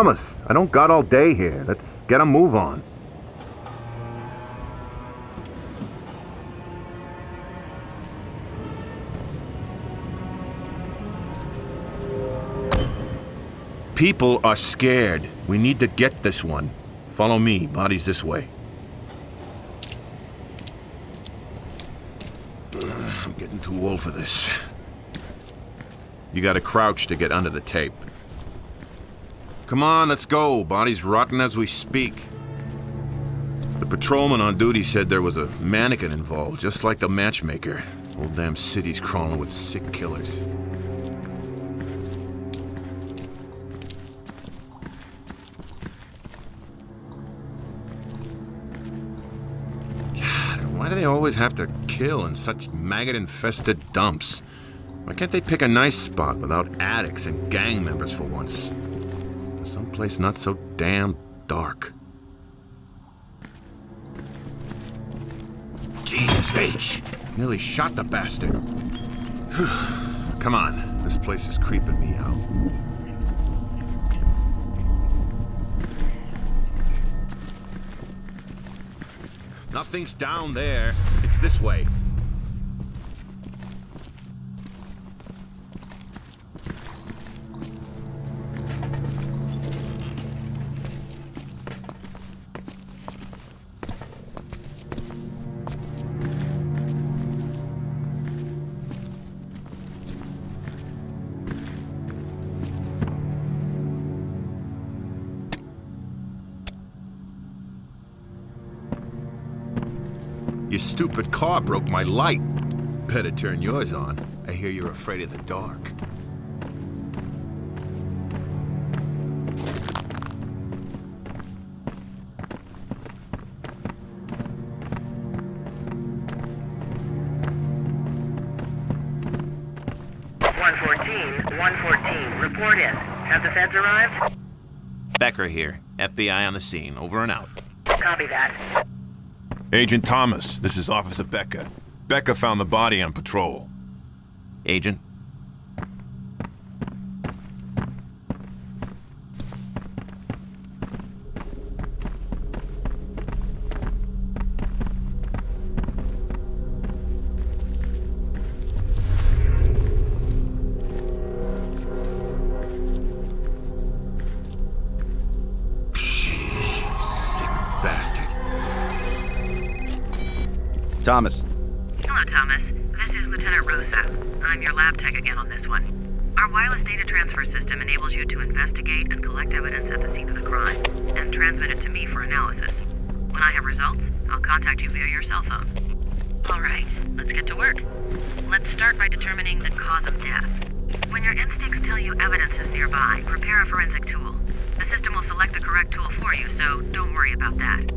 Thomas, I don't got all day here. Let's get a move on. People are scared. We need to get this one. Follow me. Body's this way. I'm getting too old for this. You gotta crouch to get under the tape. Come on, let's go. Body's rotten as we speak. The patrolman on duty said there was a mannequin involved, just like the matchmaker. Whole damn city's crawling with sick killers. Why do they always have to kill in such maggot-infested dumps? Why can't they pick a nice spot without addicts and gang members for once? Someplace not so damn dark. Jesus H! Nearly shot the bastard. Come on, this place is creeping me out. Nothing's down there. It's this way. Your stupid car broke my light. Better turn yours on. I hear you're afraid of the dark. $114, report in. Have the feds arrived? Becker here. FBI on the scene. Over and out. Copy that. Agent Thomas, this is Officer Becker. Becker found the body on patrol. Agent? Thomas. Hello, Thomas. This is Lieutenant Rosa. I'm your lab tech again on this one. Our wireless data transfer system enables you to investigate and collect evidence at the scene of the crime, and transmit it to me for analysis. When I have results, I'll contact you via your cell phone. All right, let's get to work. Let's start by determining the cause of death. When your instincts tell you evidence is nearby, prepare a forensic tool. The system will select the correct tool for you, so don't worry about that.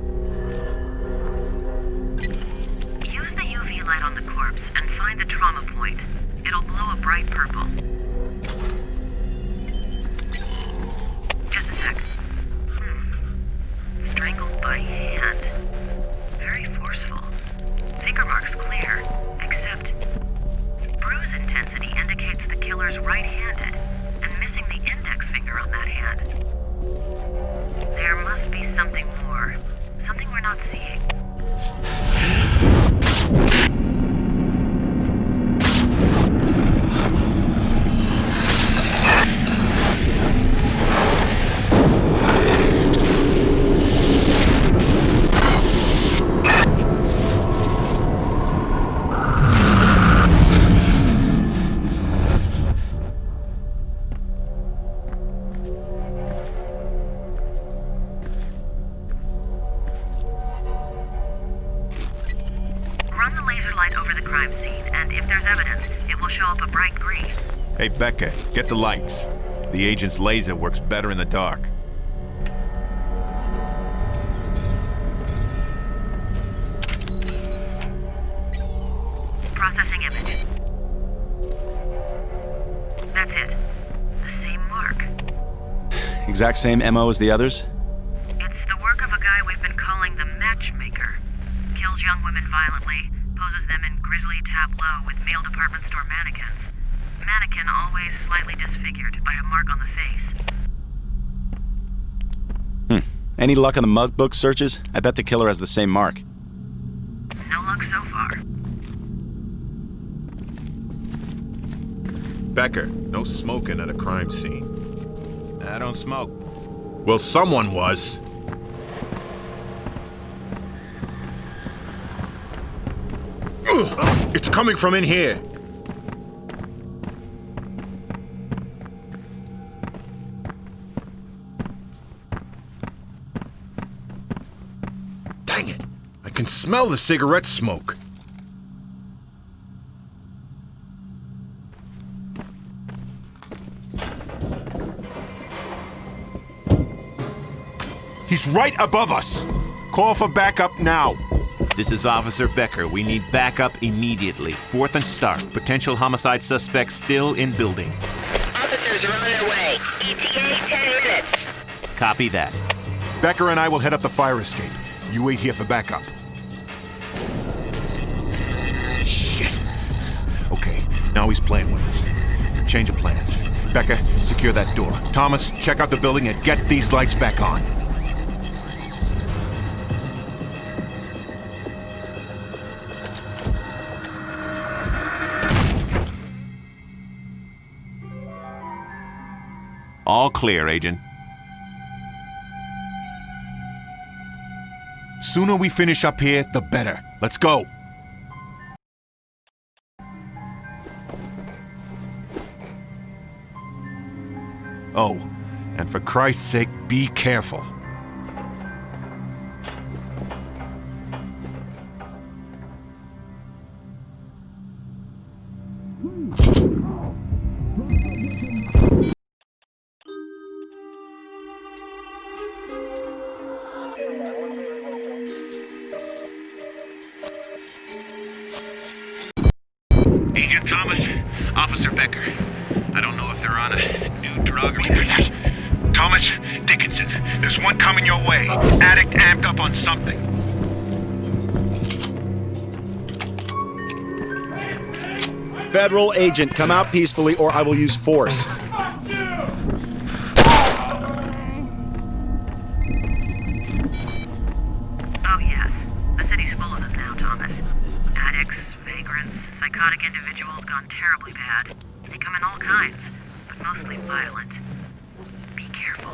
Use the UV light on the corpse and find the trauma point. It'll glow a bright purple. Just a sec. Strangled by hand. Very forceful. Finger marks clear, except bruise intensity indicates the killer's right-handed and missing the index finger on that hand. There must be something more. Something we're not seeing. Hey, Becca, get the lights. The agent's laser works better in the dark. Processing image. That's it. The same mark. Exact same MO as the others? It's the work of a guy we've been calling the matchmaker. Kills young women violently, poses them in grisly tableau with male department store mannequins. Mannequin always slightly disfigured by a mark on the face. Any luck on the mug book searches? I bet the killer has the same mark. No luck so far. Becker, no smoking at a crime scene. I don't smoke. Well, someone was. Ugh, it's coming from in here. Dang it! I can smell the cigarette smoke. He's right above us. Call for backup now. This is Officer Becker. We need backup immediately. 4th and Stark. Potential homicide suspect still in building. Officers are on their way. ETA 10 minutes. Copy that. Becker and I will head up the fire escape. You wait here for backup. Shit. Okay, now he's playing with us. Change of plans. Becker, secure that door. Thomas, check out the building and get these lights back on. All clear, Agent. Sooner we finish up here, the better. Let's go. Oh, and for Christ's sake, be careful. Agent Thomas, Officer Becker. I don't know if they're on a new drug or... Thomas, Dickinson, there's one coming your way. Addict amped up on something. Federal agent, come out peacefully or I will use force. Oh yes. The city's full of them now, Thomas. Addicts, vagrants, psychotic individuals gone terribly bad. They come in all kinds, but mostly violent. Be careful.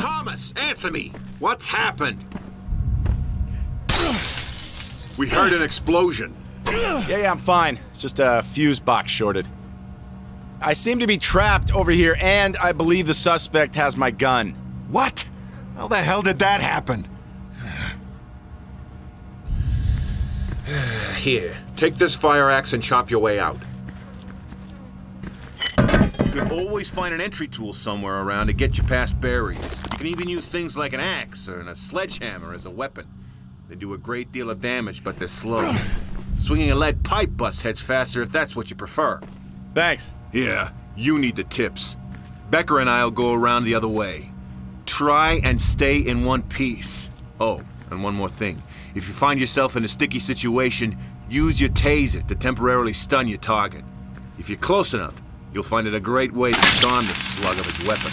Thomas, answer me! What's happened? We heard an explosion. Yeah, I'm fine. It's just a fuse box shorted. I seem to be trapped over here, and I believe the suspect has my gun. What? How the hell did that happen? Here, take this fire axe and chop your way out. You can always find an entry tool somewhere around to get you past barriers. You can even use things like an axe or a sledgehammer as a weapon. They do a great deal of damage, but they're slow. Swinging a lead pipe bust heads faster if that's what you prefer. Thanks. Yeah, you need the tips. Becker and I'll go around the other way. Try and stay in one piece. Oh, and one more thing. If you find yourself in a sticky situation, use your taser to temporarily stun your target. If you're close enough, you'll find it a great way to disarm the slug of its weapon.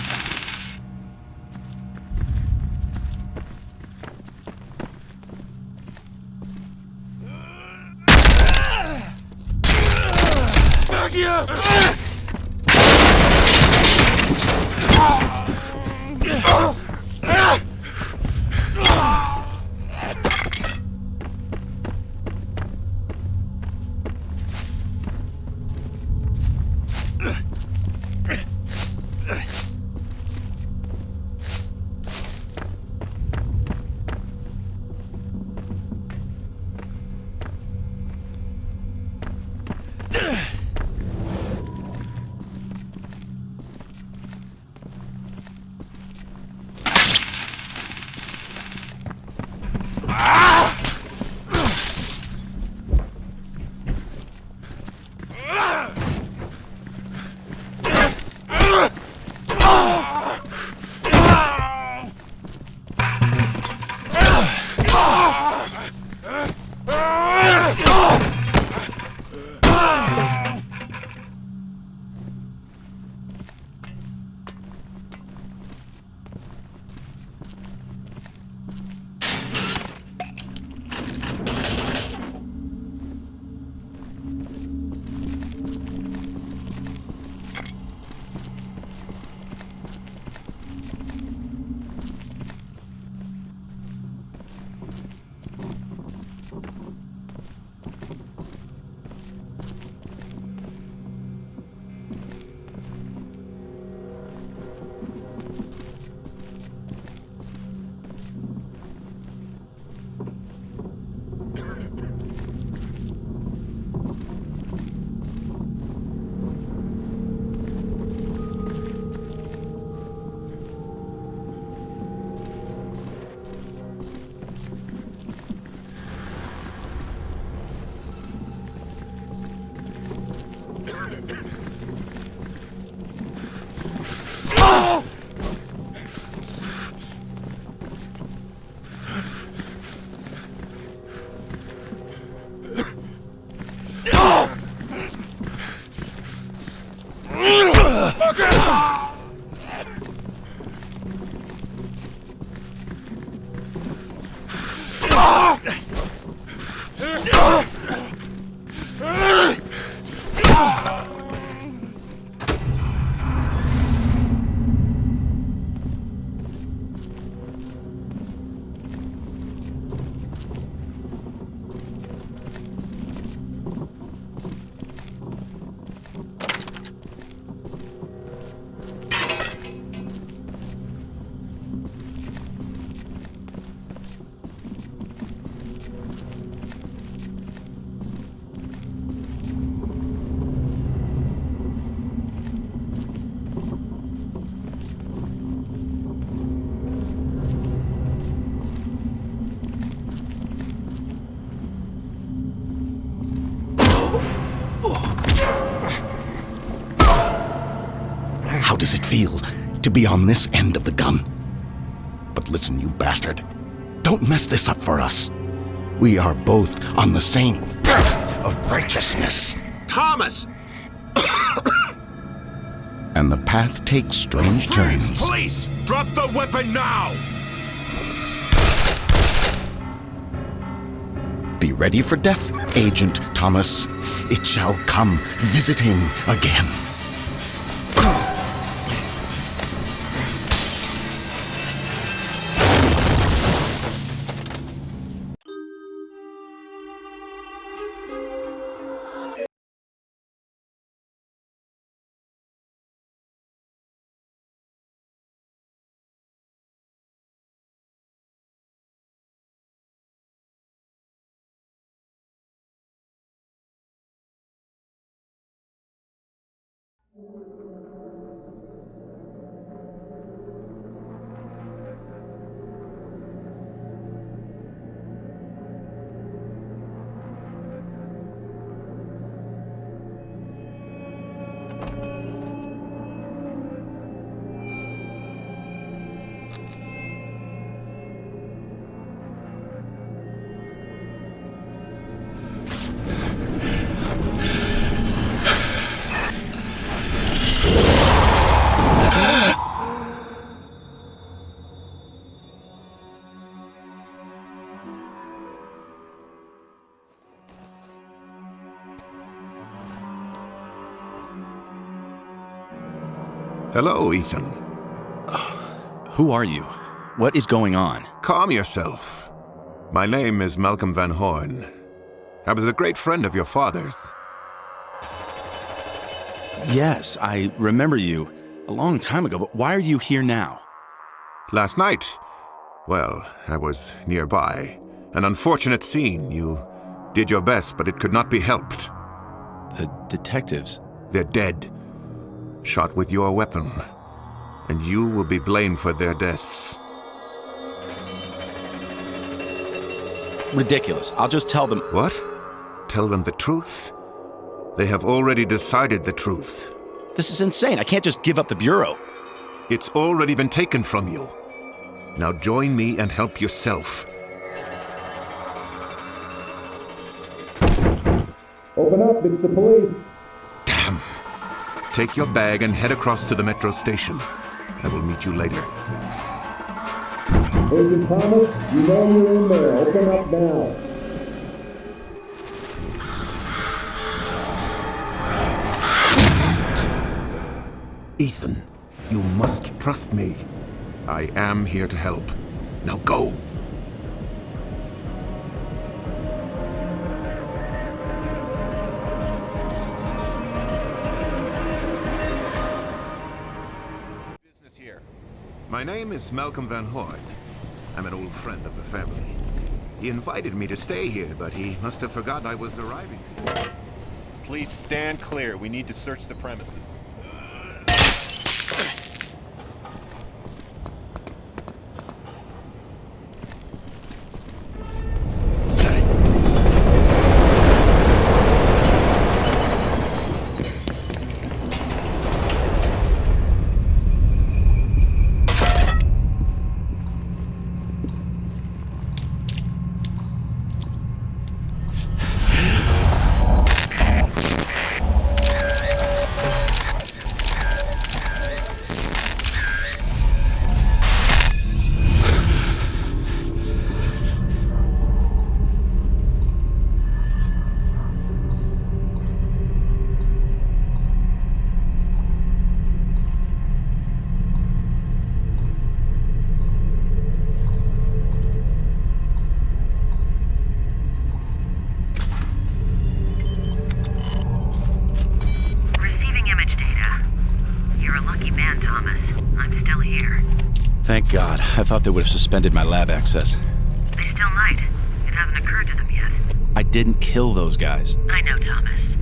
How does it feel to be on this end of the gun? But listen, you bastard. Don't mess this up for us. We are both on the same path of righteousness. Thomas! And the path takes strange turns. Police! Drop the weapon now! Be ready for death, Agent Thomas. It shall come visiting again. Hello, Ethan. Who are you? What is going on? Calm yourself. My name is Malcolm Van Horn. I was a great friend of your father's. Yes, I remember you a long time ago, but why are you here now? Last night, well, I was nearby. An unfortunate scene. You did your best, but it could not be helped. The detectives. They're dead. Shot with your weapon. And you will be blamed for their deaths. Ridiculous. I'll just tell them. What? Tell them the truth? They have already decided the truth. This is insane. I can't just give up the Bureau. It's already been taken from you. Now join me and help yourself. Open up, it's the police. Damn. Take your bag and head across to the metro station. I will meet you later. Agent Thomas, you know you're in there. Open up now. Ethan, you must trust me. I am here to help. Now go. Business here. My name is Malcolm Van Horn. I'm an old friend of the family. He invited me to stay here, but he must have forgotten I was arriving today. Please stand clear. We need to search the premises. Thank God. I thought they would have suspended my lab access. They still might. It hasn't occurred to them yet. I didn't kill those guys. I know, Thomas.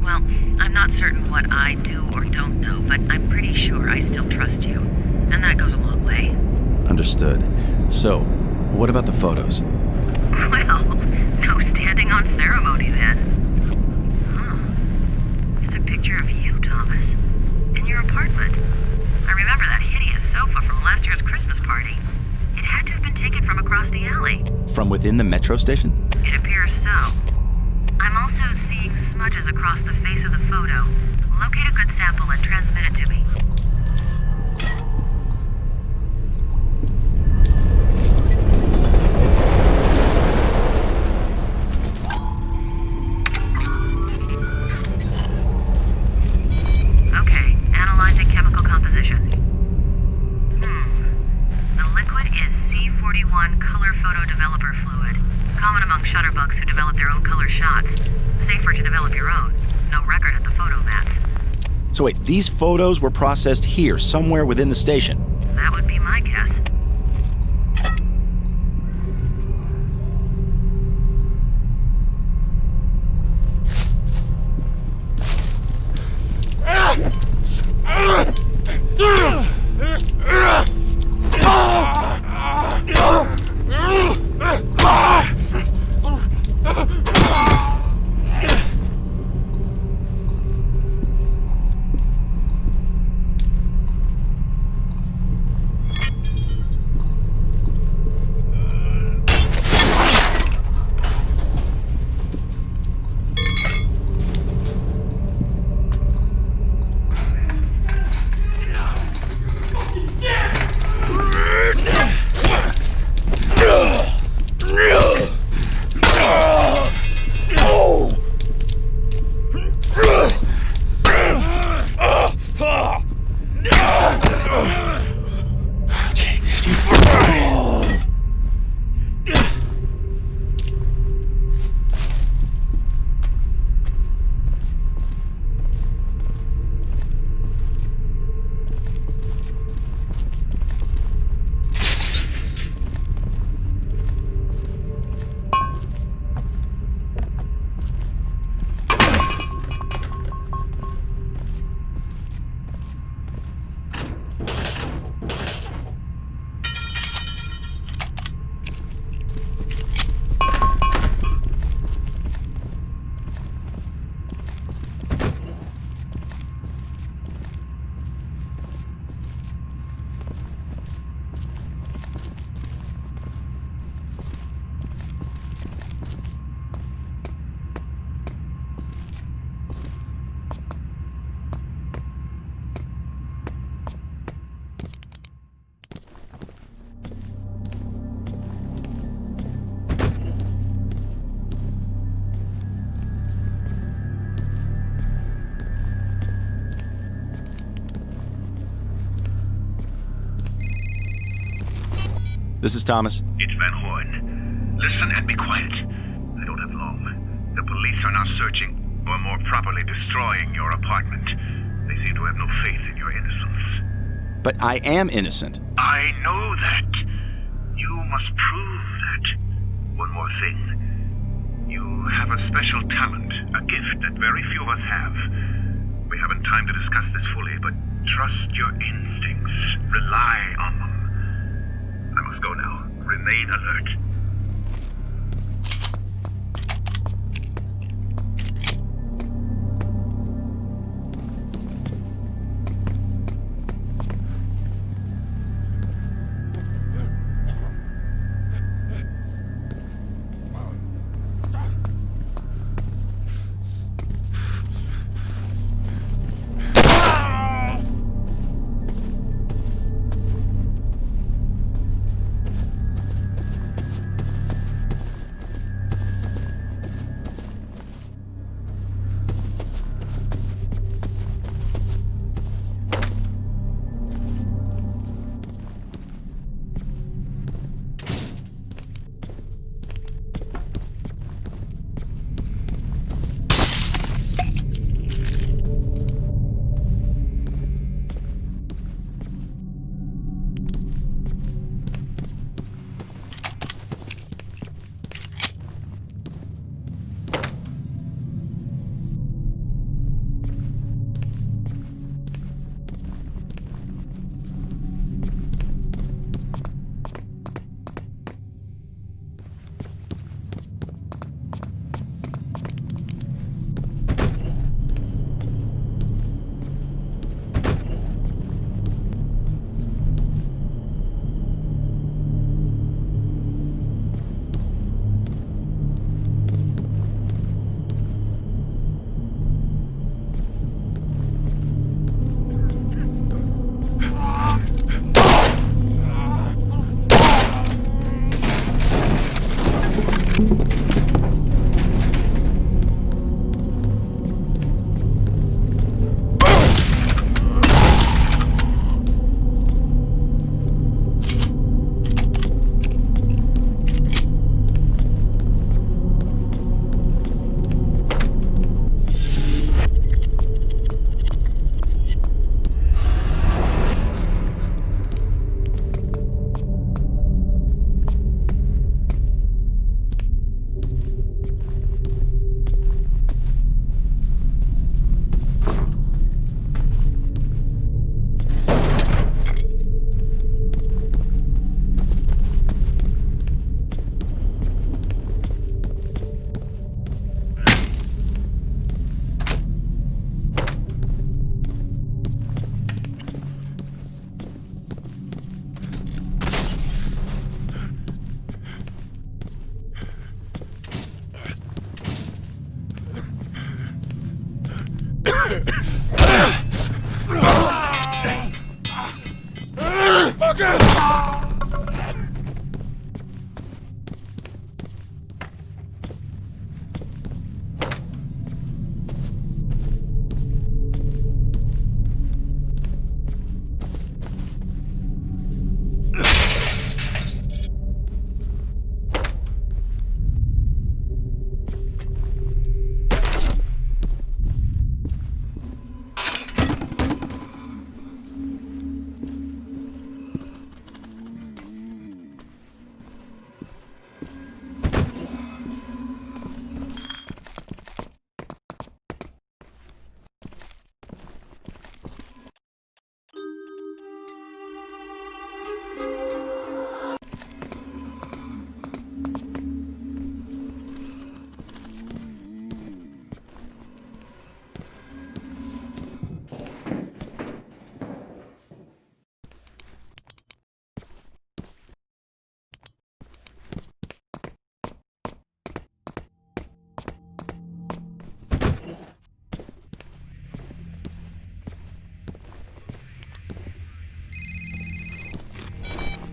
Well, I'm not certain what I do or don't know, but I'm pretty sure I still trust you. And that goes a long way. Understood. So, what about the photos? Well, no standing on ceremony then. Huh. It's a picture of you, Thomas. In your apartment. I remember that hideous sofa from last year's Christmas party. It had to have been taken from across the alley. From within the metro station? It appears so. I'm also seeing smudges across the face of the photo. Locate a good sample and transmit it to me. Okay, analyzing chemical composition. The liquid is C41 color photo developer fluid. Common among shutterbugs who develop their own color shots. Safer to develop your own. No record at the photo mats. So wait, these photos were processed here, somewhere within the station? That would be my guess. This is Thomas. It's Van Horn. Listen and be quiet. I don't have long. The police are now searching, or more properly destroying your apartment. They seem to have no faith in your innocence. But I am innocent. I know that. You must prove that. One more thing. You have a special talent, a gift that very few of us have. We haven't time to discuss this fully, but trust your instincts. Rely on them. I must go now. Remain alert.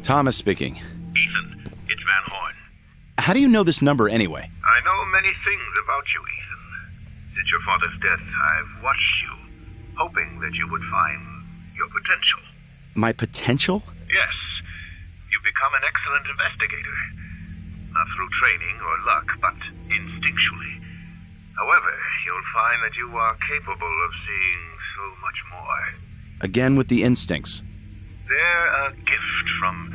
Thomas speaking. Ethan, it's Van Horn. How do you know this number anyway? I know many things about you, Ethan. Since your father's death, I've watched you, hoping that you would find your potential. My potential? Yes. You've become become an excellent investigator. Not through training or luck, but instinctually. However, you'll find that you are capable of seeing so much more. Again with the instincts. They're a gift from,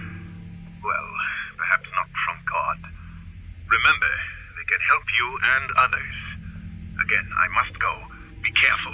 well, perhaps not from God. Remember, they can help you and others. Again, I must go. Be careful.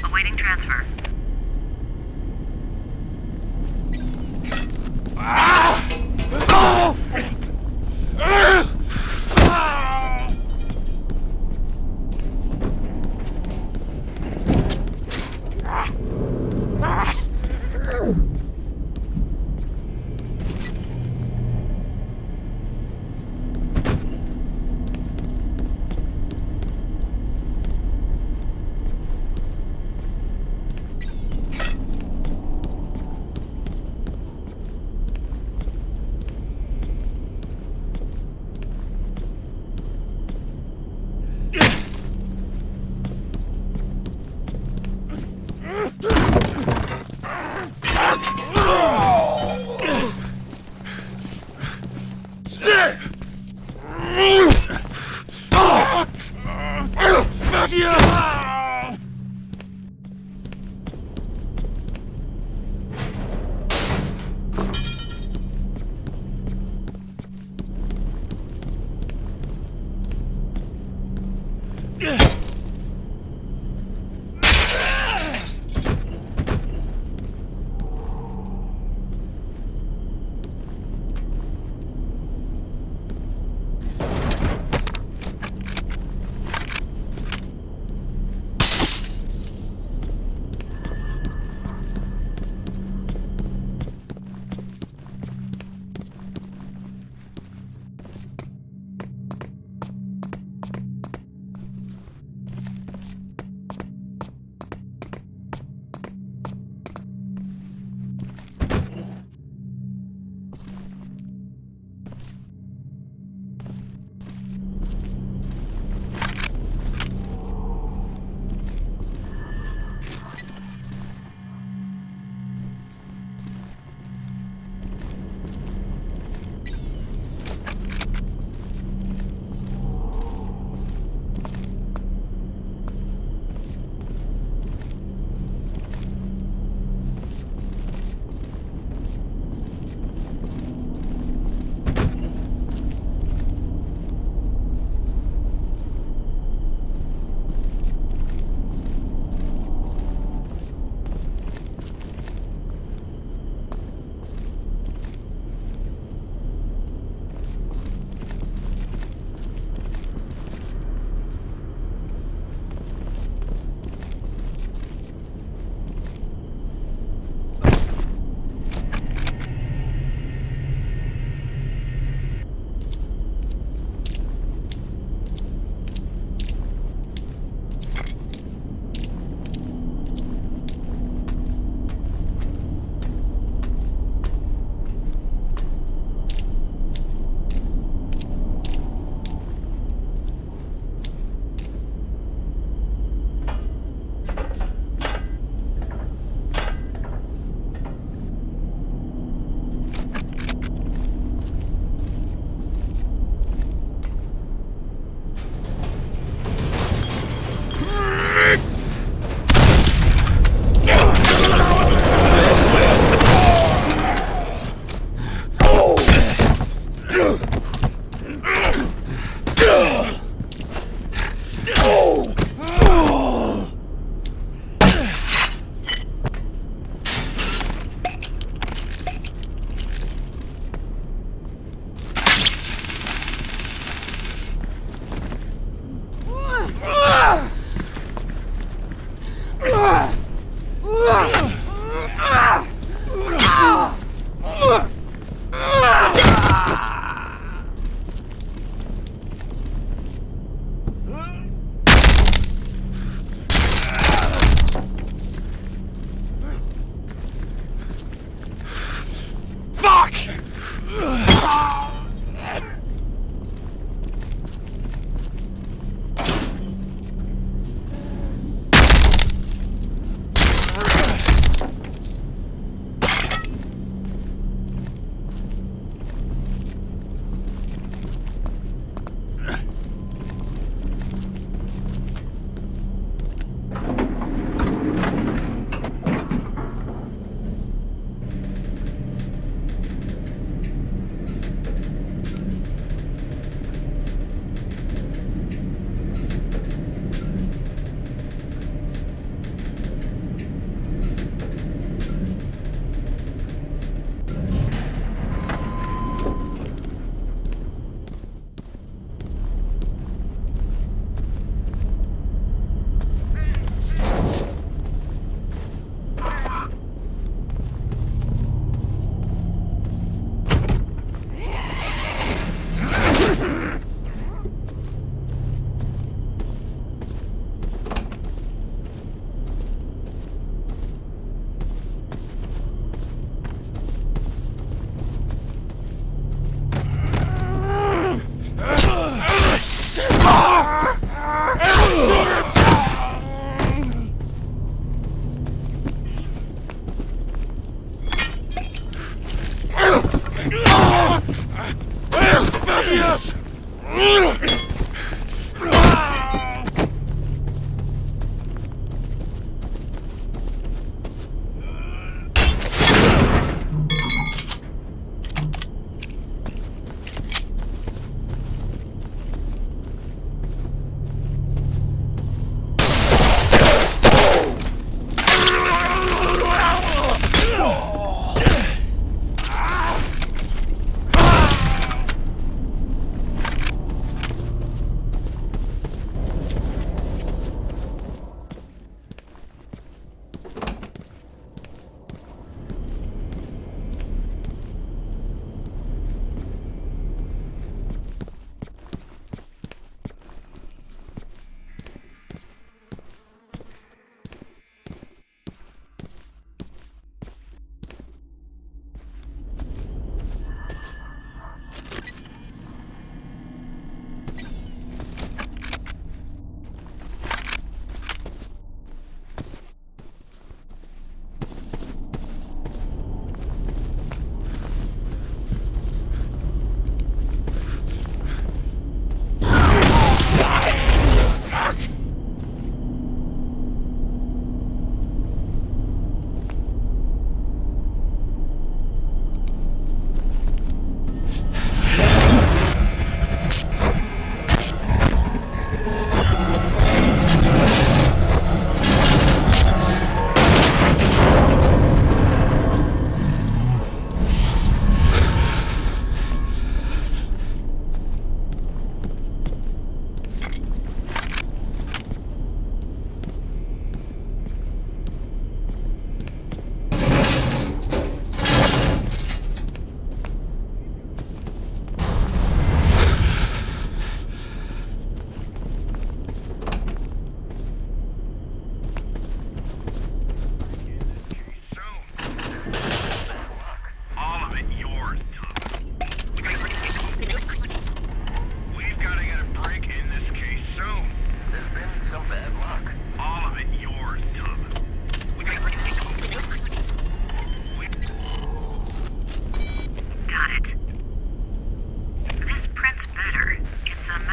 Awaiting transfer.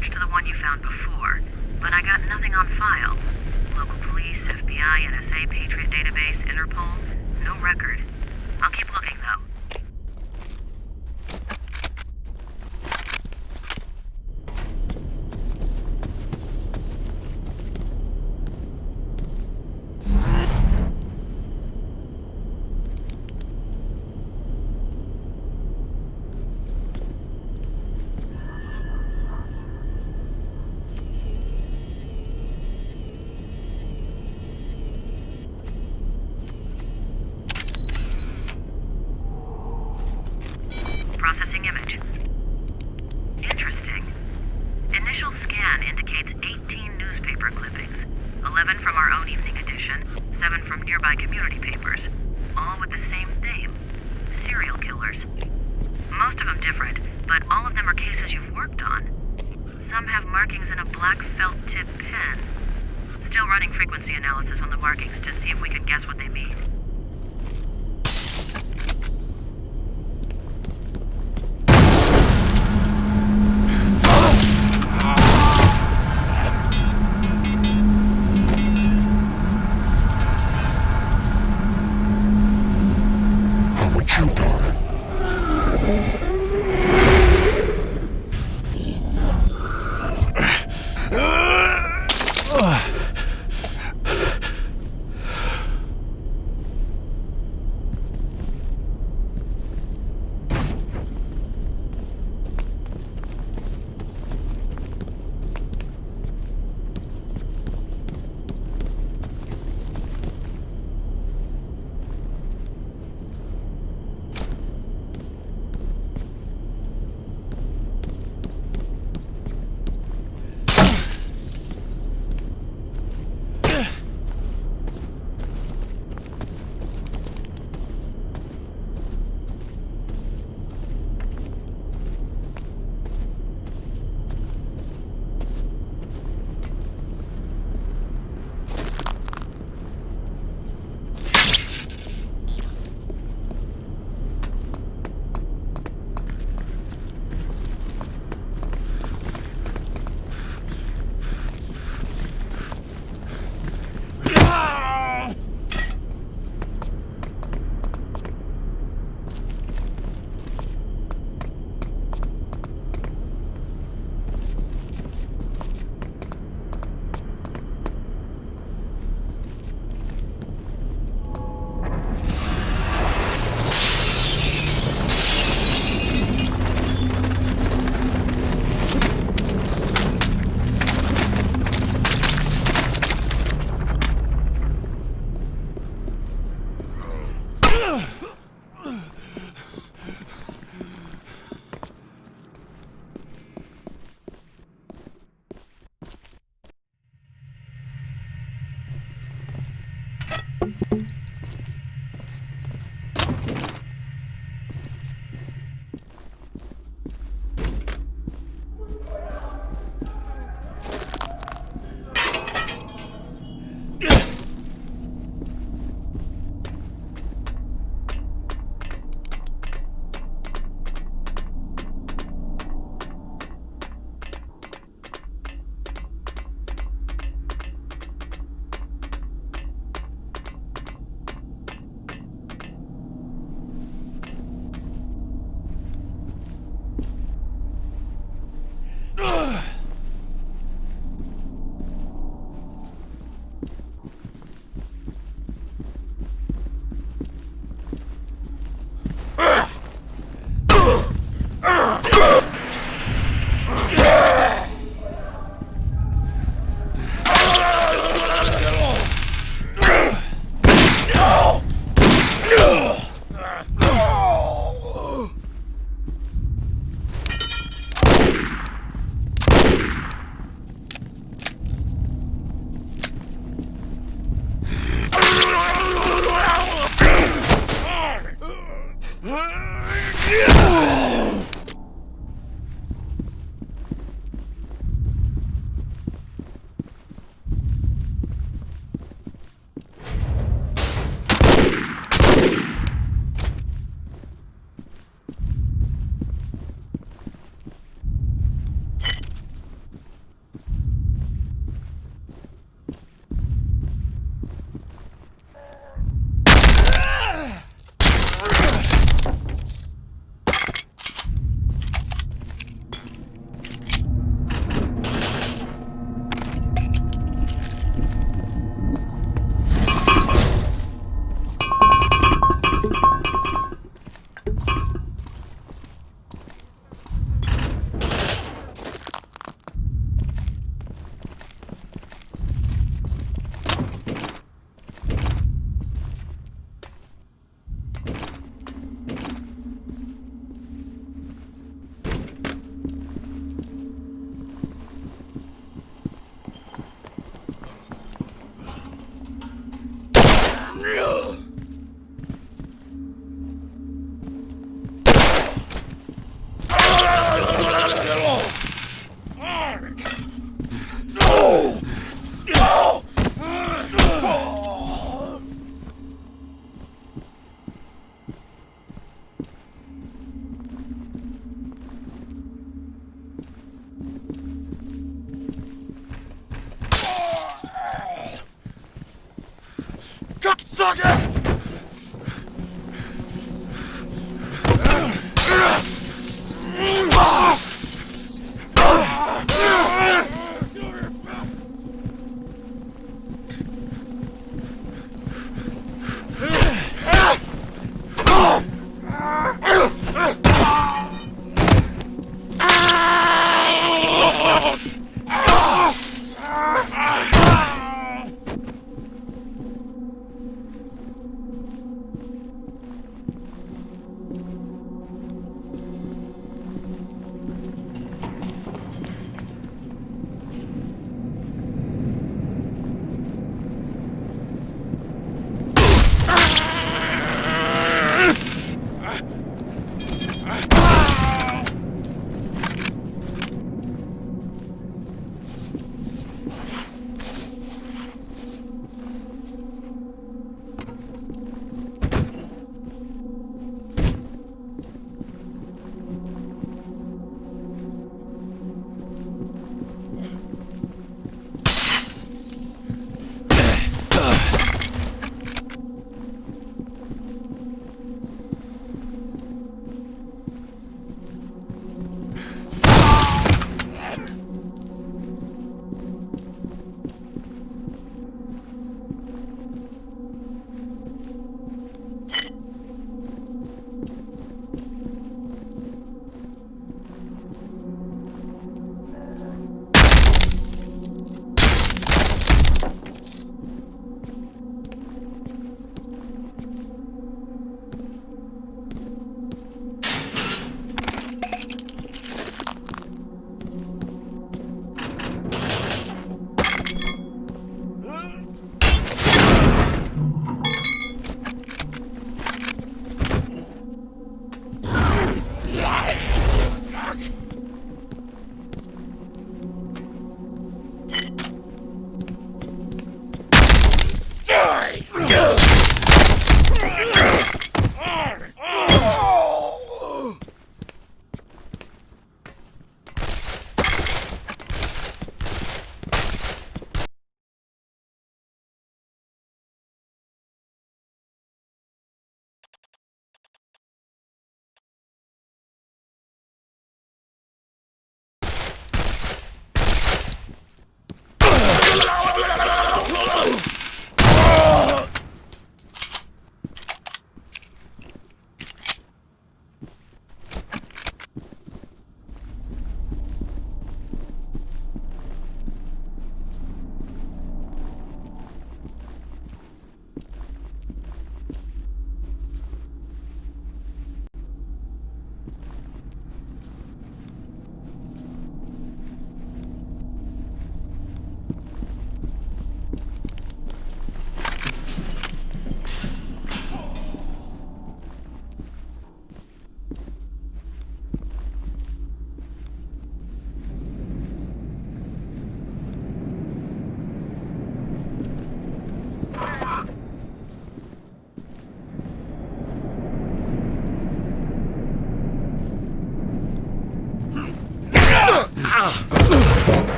match to the one you found before, but I got nothing on file. Local police, FBI, NSA, Patriot Database, Interpol, no record. I'll keep looking, though. Processing image. Interesting. Initial scan indicates 18 newspaper clippings. 11 from our own evening edition, 7 from nearby community papers. All with the same theme. Serial killers. Most of them different, but all of them are cases you've worked on. Some have markings in a black felt tip pen. Still running frequency analysis on the markings to see if we can guess what they mean. How would you die?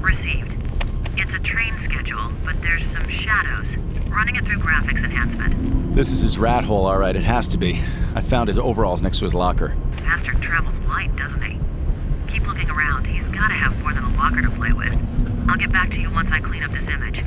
Received. It's a train schedule, but there's some shadows. Running it through graphics enhancement. This is his rat hole, all right. It has to be. I found his overalls next to his locker. Bastard travels light, doesn't he? Keep looking around. He's gotta have more than a locker to play with. I'll get back to you once I clean up this image.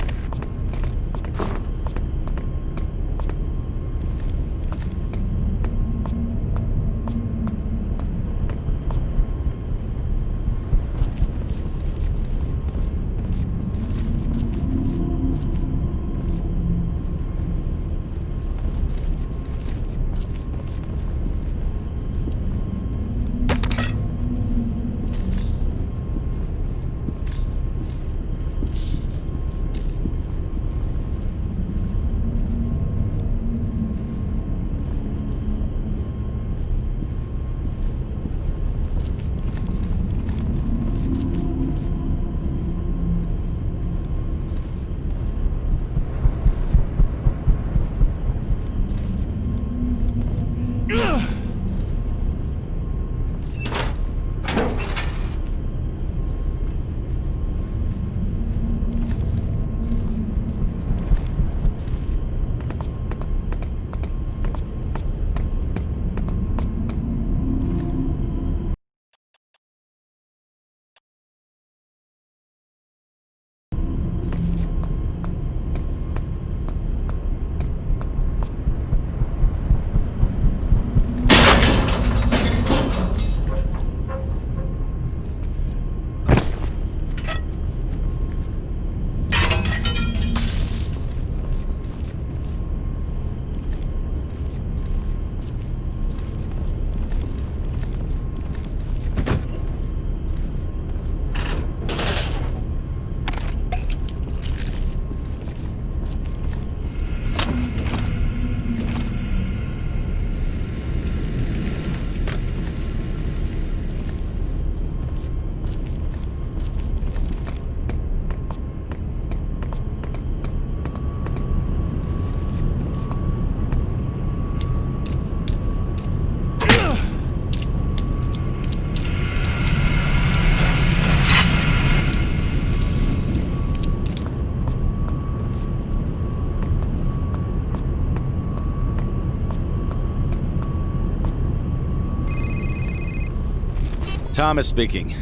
Thomas speaking.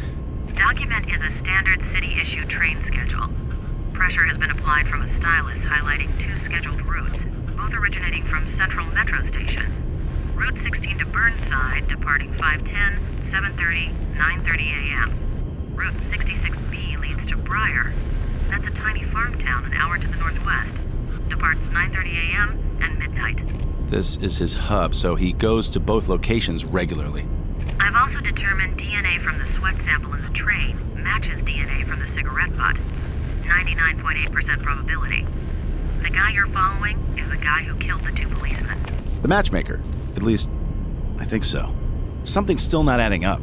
Document is a standard city-issue train schedule. Pressure has been applied from a stylus highlighting 2 scheduled routes, both originating from Central Metro Station. Route 16 to Burnside, departing 5:10, 7:30, 9:30 a.m. Route 66B leads to Briar. That's a tiny farm town an hour to the northwest. Departs 9:30 a.m. and midnight. This is his hub, so he goes to both locations regularly. I've also determined DNA from the sweat sample in the train matches DNA from the cigarette butt. 99.8% probability. The guy you're following is the guy who killed the 2 policemen. The matchmaker. At least, I think so. Something's still not adding up.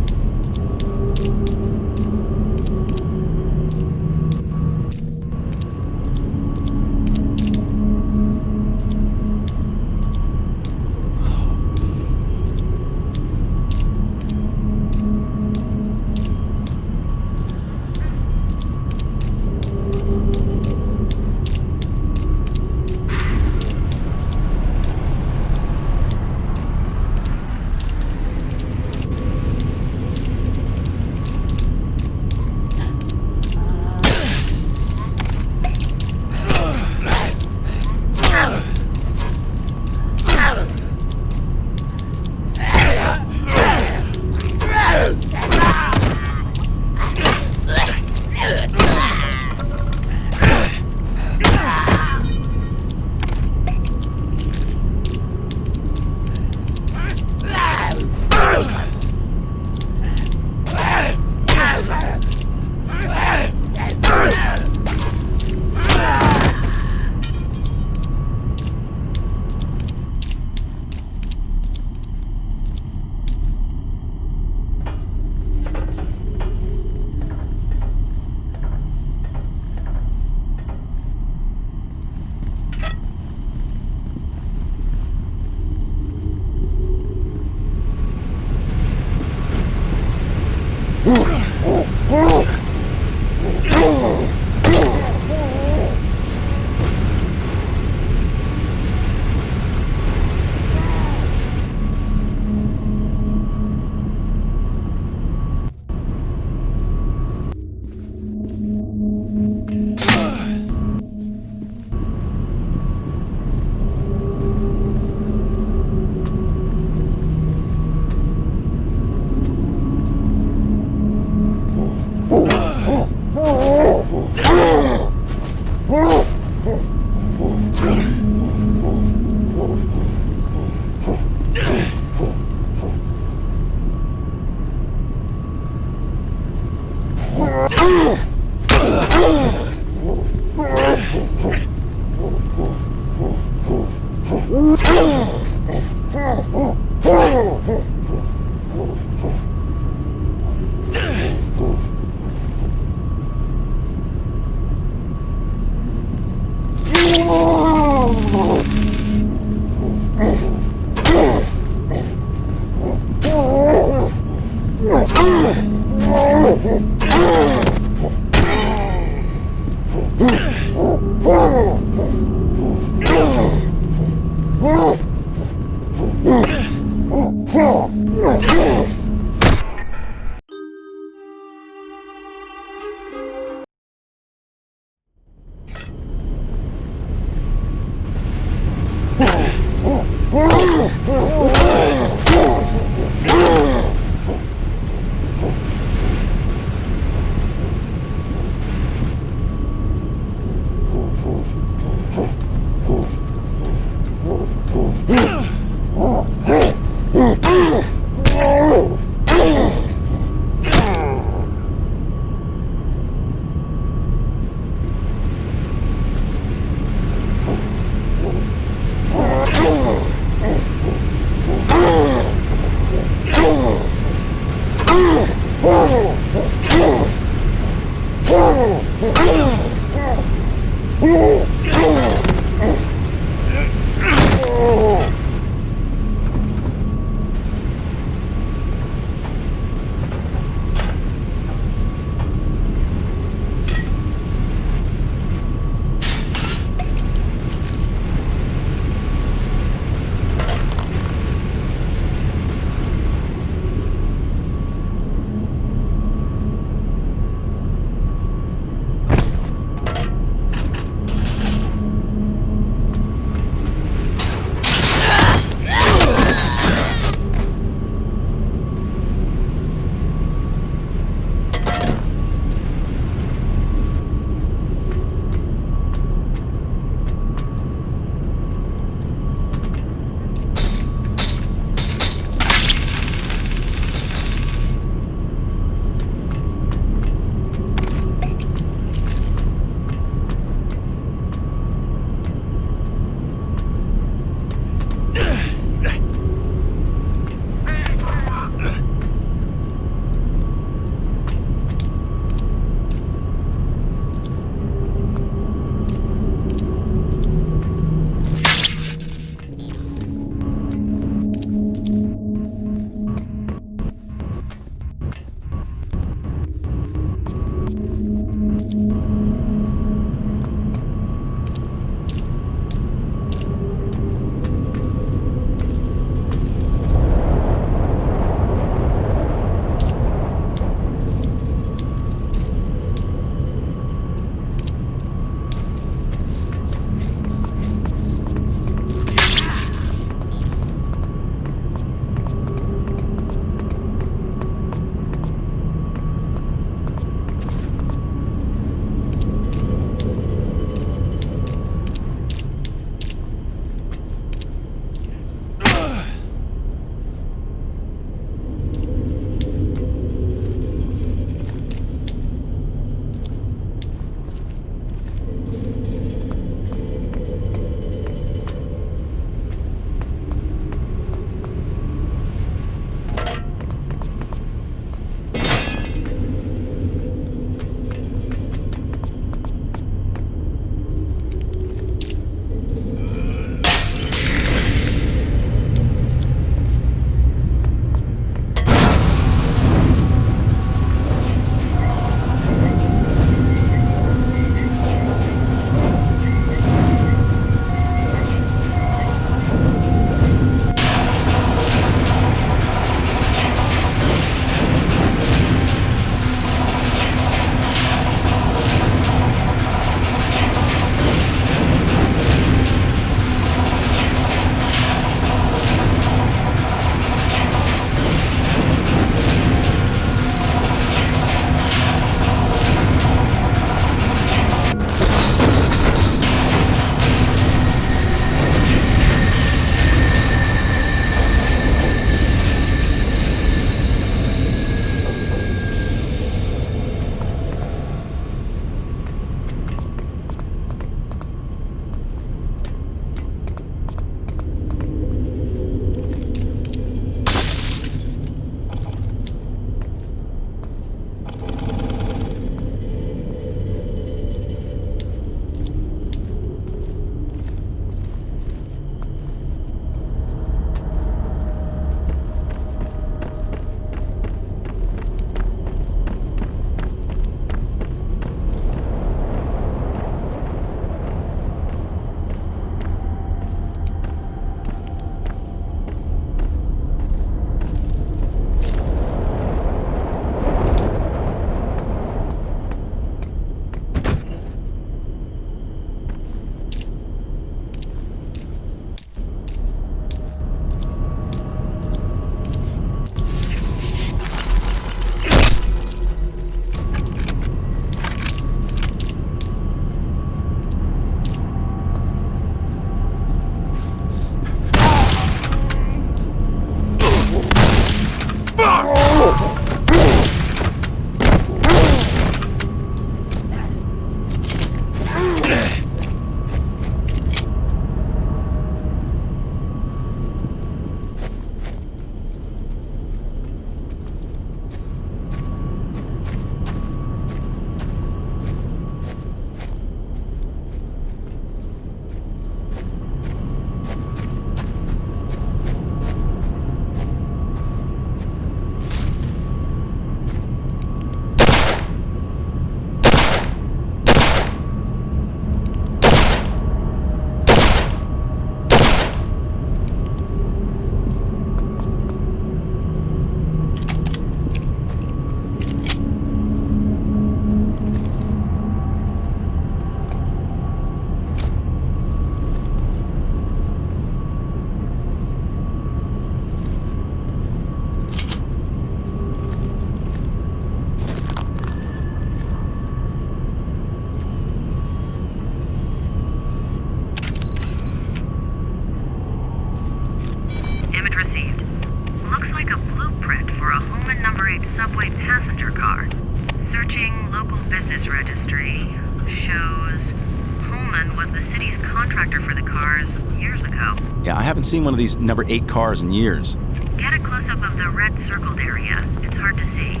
business registry shows Pullman was the city's contractor for the cars years ago. Yeah, I haven't seen one of these number 8 cars in years. Get a close-up of the red circled area. It's hard to see.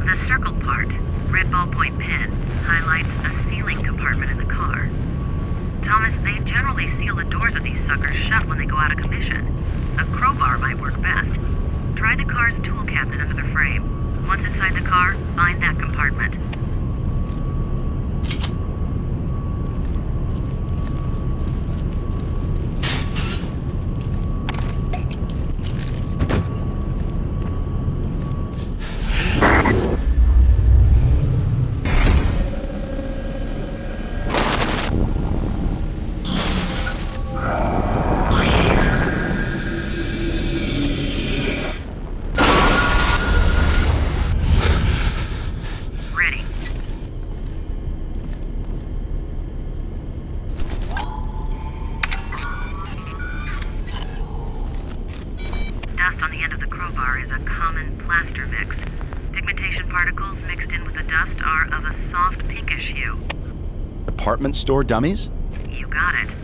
The circled part, red ballpoint pen, highlights a sealing compartment in the car. Thomas, they generally seal the doors of these suckers shut when they go out of commission. A crowbar might work best. Try the car's tool cabinet under the frame. Once inside the car, find that compartment. Dust on the end of the crowbar is a common plaster mix. Pigmentation particles mixed in with the dust are of a soft pinkish hue. Department store dummies? You got it.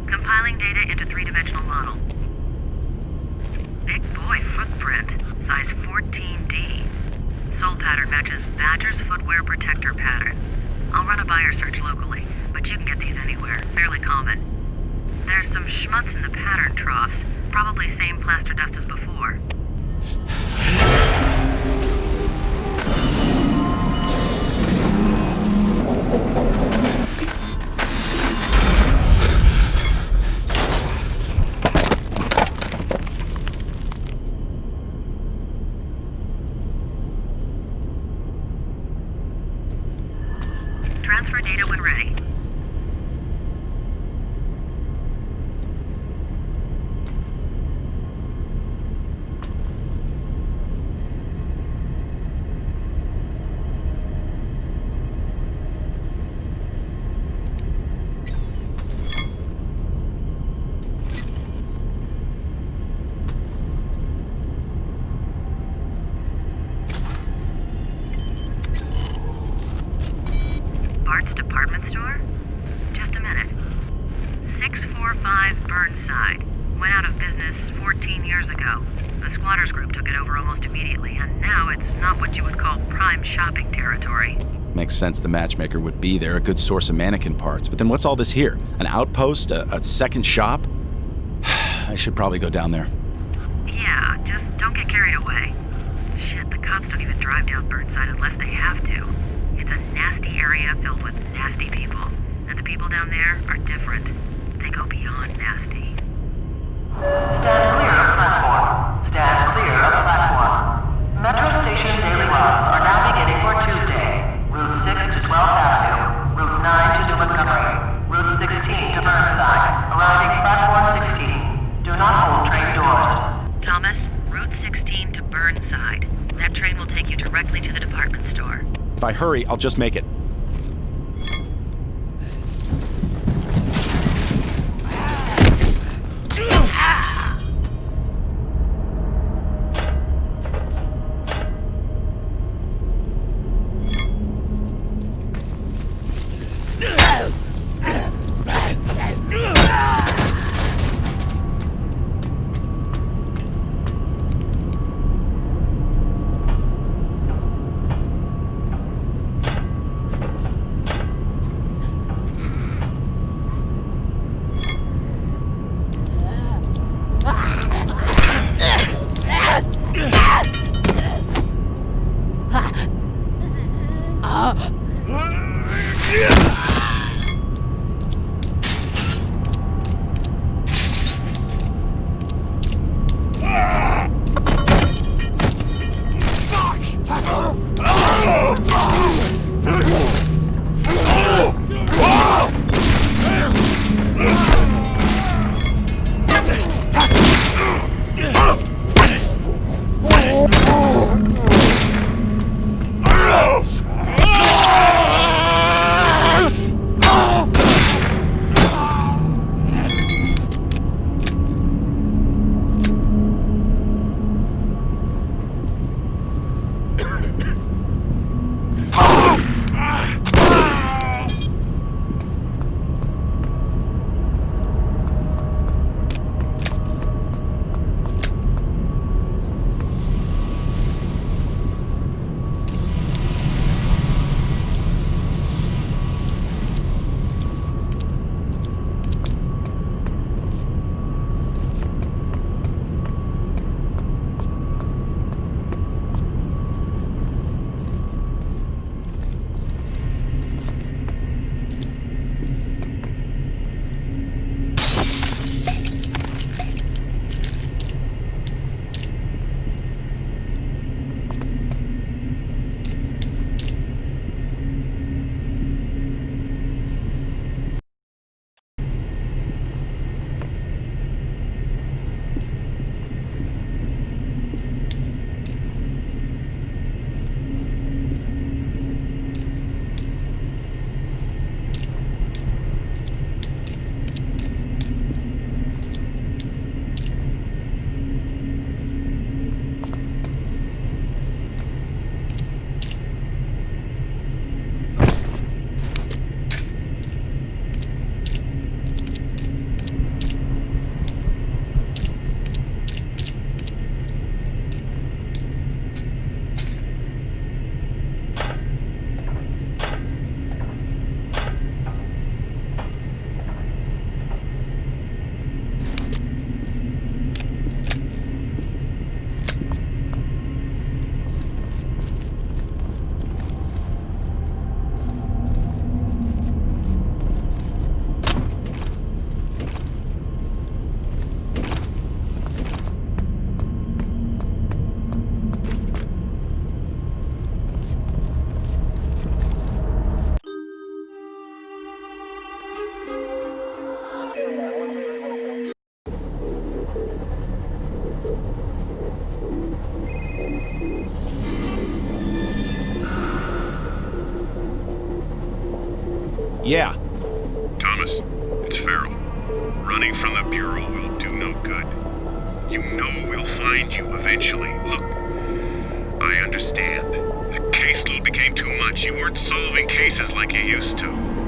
Compiling data into three-dimensional model. Big boy footprint, size 14D. Sole pattern matches Badger's footwear protector pattern. I'll run a buyer search locally, but you can get these anywhere, fairly common. There's some schmutz in the pattern troughs, probably same plaster dust as before. Transfer data when ready. Barts department store? Just a minute. 645 Burnside. Went out of business 14 years ago. The squatters group took it over almost immediately, and now it's not what you would call prime shopping territory. Makes sense the matchmaker would be there, a good source of mannequin parts. But then what's all this here? An outpost? A second shop? I should probably go down there. Yeah, just don't get carried away. Shit, the cops don't even drive down Burnside unless they have to. It's a nasty area filled with nasty people. And the people down there are different. They go beyond nasty. Stand clear of platform. Stand clear of platform. Metro Station daily runs are now beginning for Tuesday. Route 6 to 12th Avenue. Route 9 to New Montgomery. Route 16 to Burnside. Arriving platform 16. Do not hold train doors. Thomas, Route 16 to Burnside. That train will take you directly to the department store. If I hurry, I'll just make it. Yeah. Thomas, it's Farrell. Running from the Bureau will do no good. You know we'll find you eventually. Look, I understand. The caseload became too much. You weren't solving cases like you used to.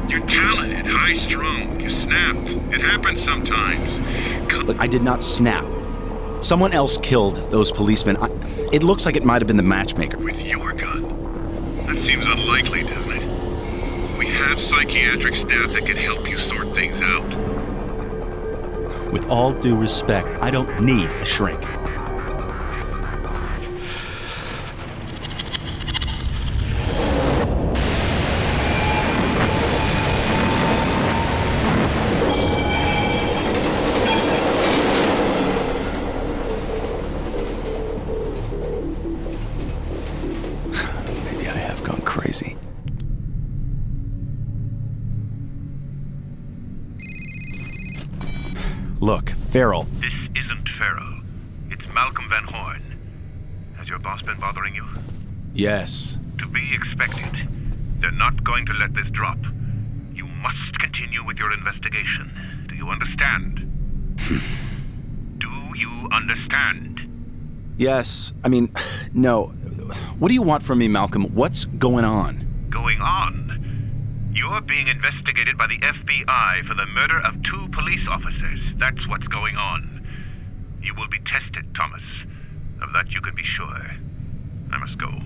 You're talented, high-strung. You snapped. It happens sometimes. Look, I did not snap. Someone else killed those policemen. It looks like it might have been the matchmaker. With your gun? That seems unlikely, doesn't it? We have psychiatric staff that can help you sort things out. With all due respect, I don't need a shrink. Farrell. This isn't Farrell. It's Malcolm Van Horn. Has your boss been bothering you? Yes. To be expected. They're not going to let this drop. You must continue with your investigation. Do you understand? Do you understand? Yes. I mean, no. What do you want from me, Malcolm? What's going on? Going on? You're being investigated by the FBI for the murder of 2 police officers. That's what's going on. You will be tested, Thomas. Of that you can be sure. I must go.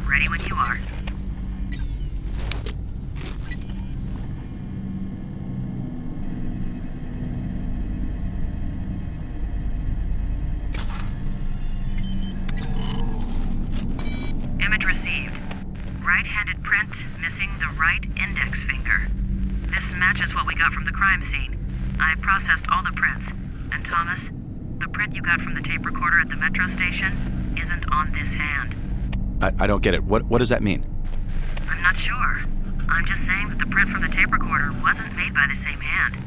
Ready when you are. Image received. Right-handed print, missing the right index finger. This matches what we got from the crime scene. I processed all the prints. And Thomas, the print you got from the tape recorder at the metro station isn't on this hand. I don't get it. What does that mean? I'm not sure. I'm just saying that the print from the tape recorder wasn't made by the same hand.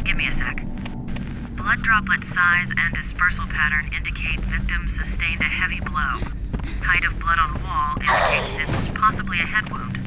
Give me a sec. Blood droplet size and dispersal pattern indicate victim sustained a heavy blow. Height of blood on wall indicates it's possibly a head wound.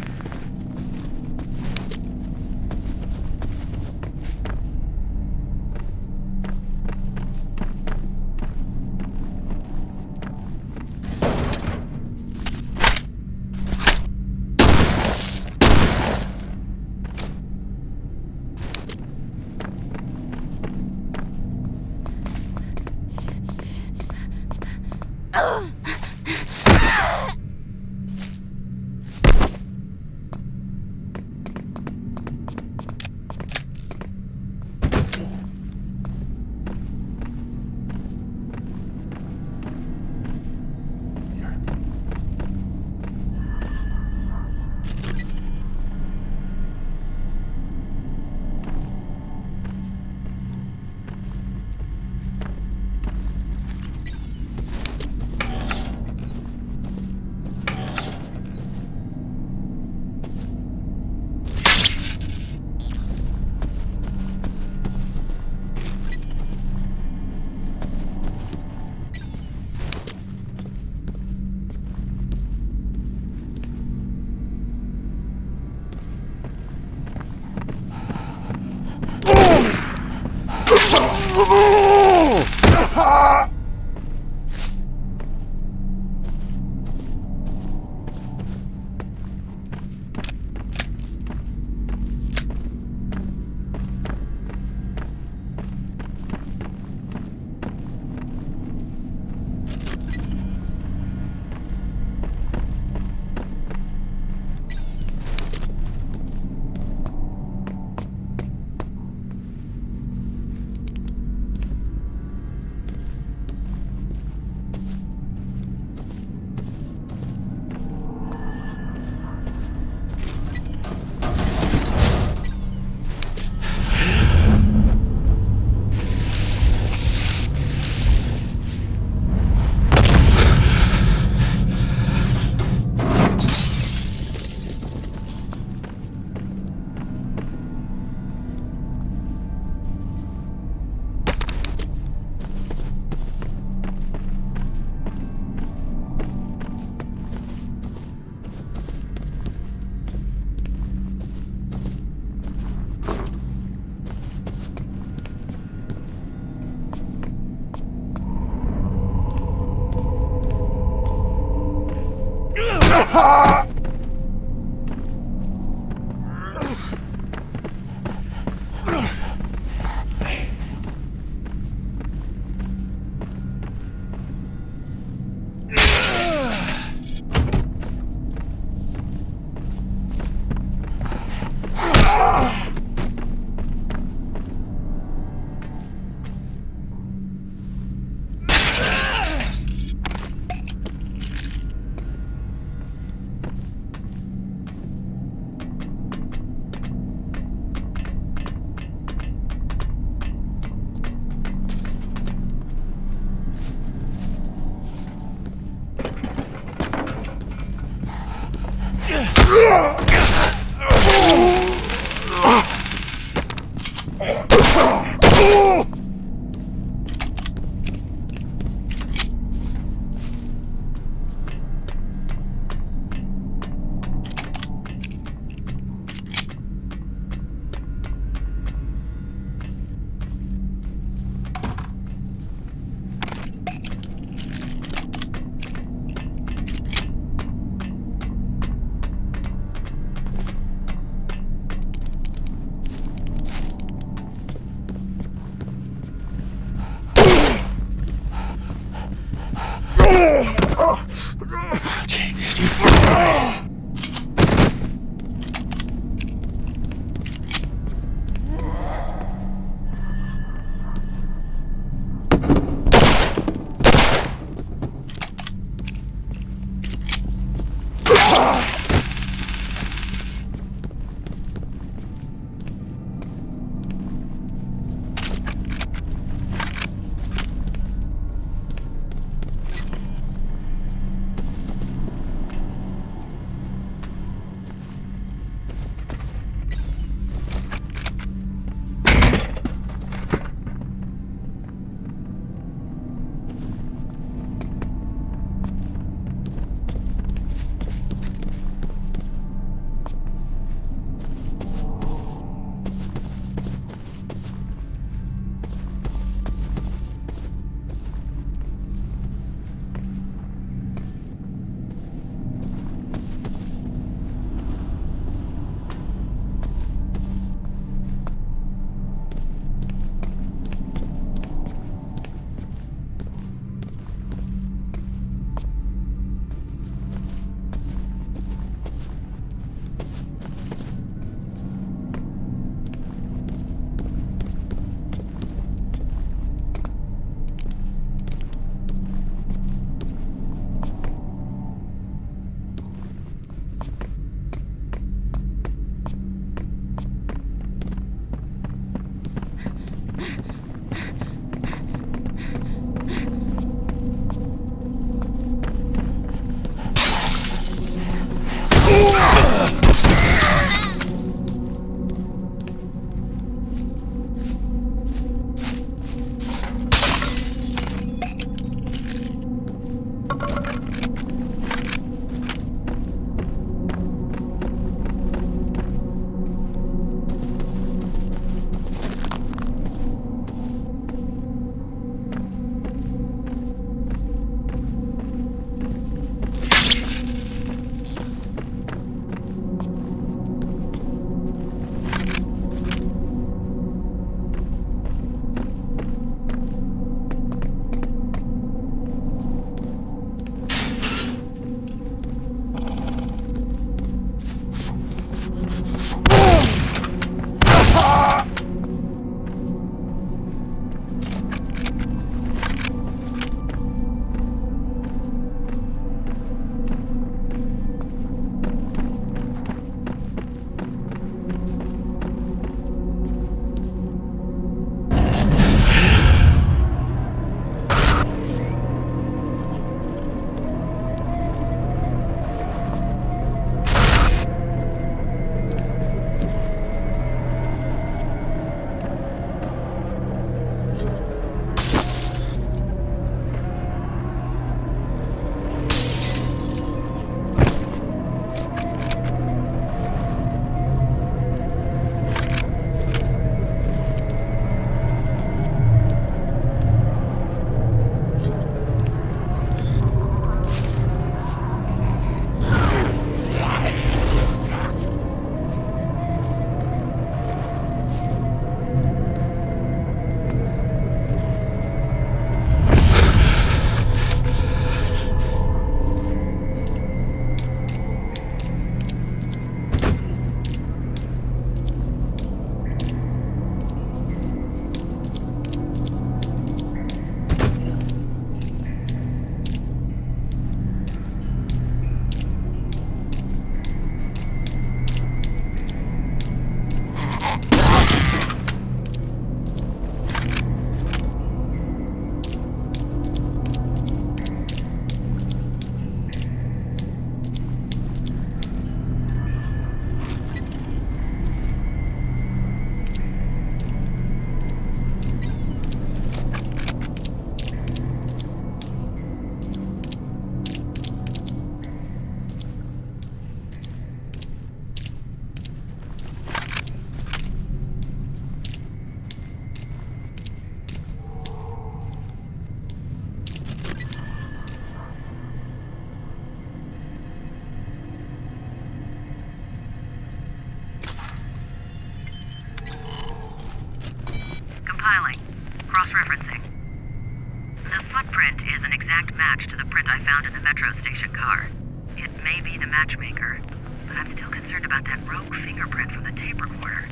I found in the metro station car. It may be the matchmaker, but I'm still concerned about that rogue fingerprint from the tape recorder.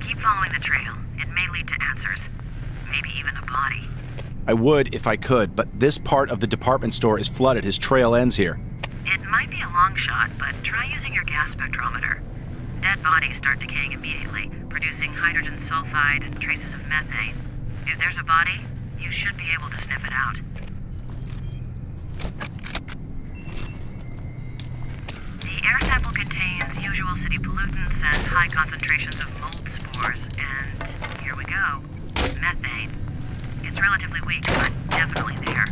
Keep following the trail. It may lead to answers. Maybe even a body. I would if I could, but this part of the department store is flooded. His trail ends here. It might be a long shot, but try using your gas spectrometer. Dead bodies start decaying immediately, producing hydrogen sulfide and traces of methane. If there's a body, you should be able to sniff it out. The air sample contains usual city pollutants and high concentrations of mold spores, and here we go. Methane. It's relatively weak, but definitely there.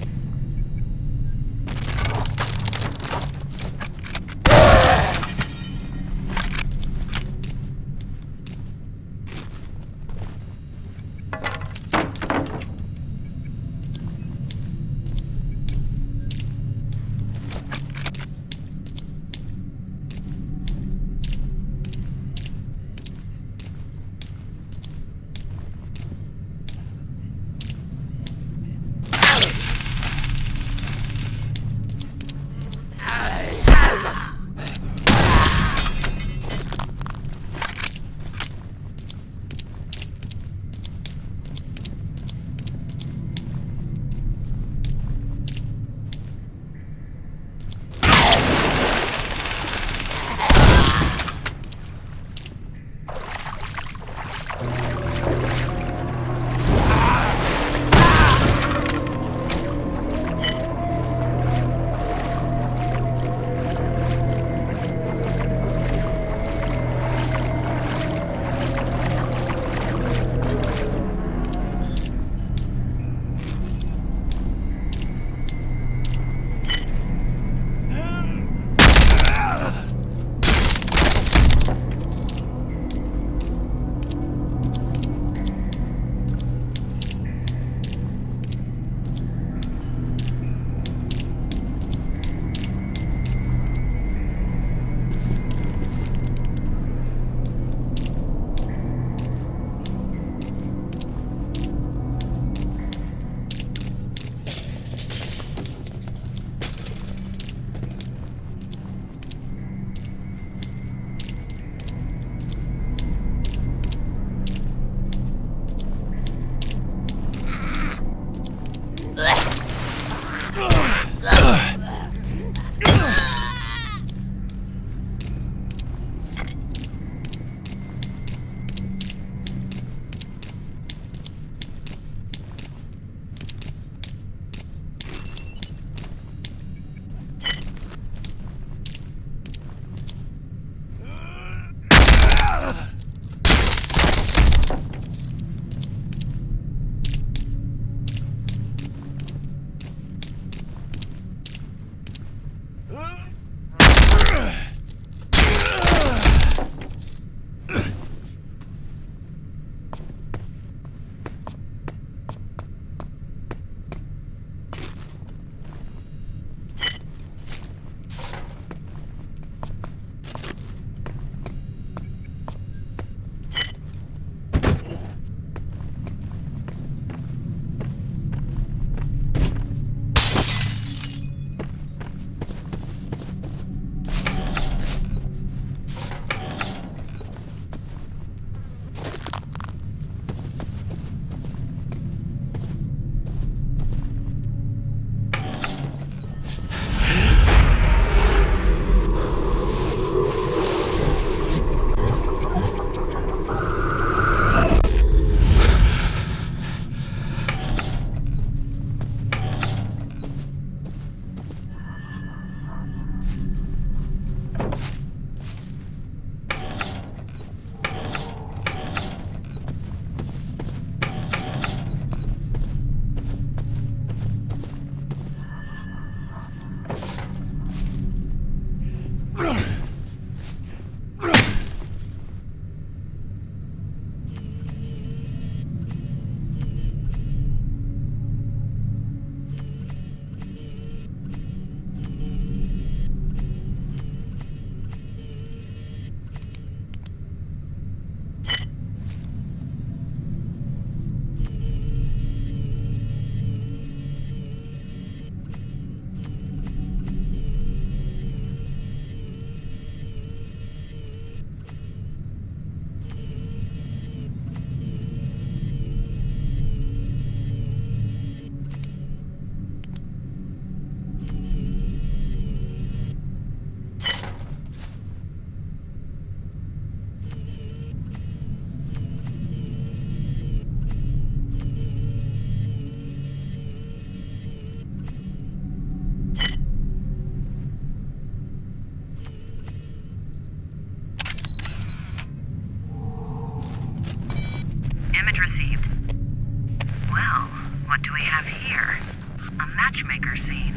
murder scene.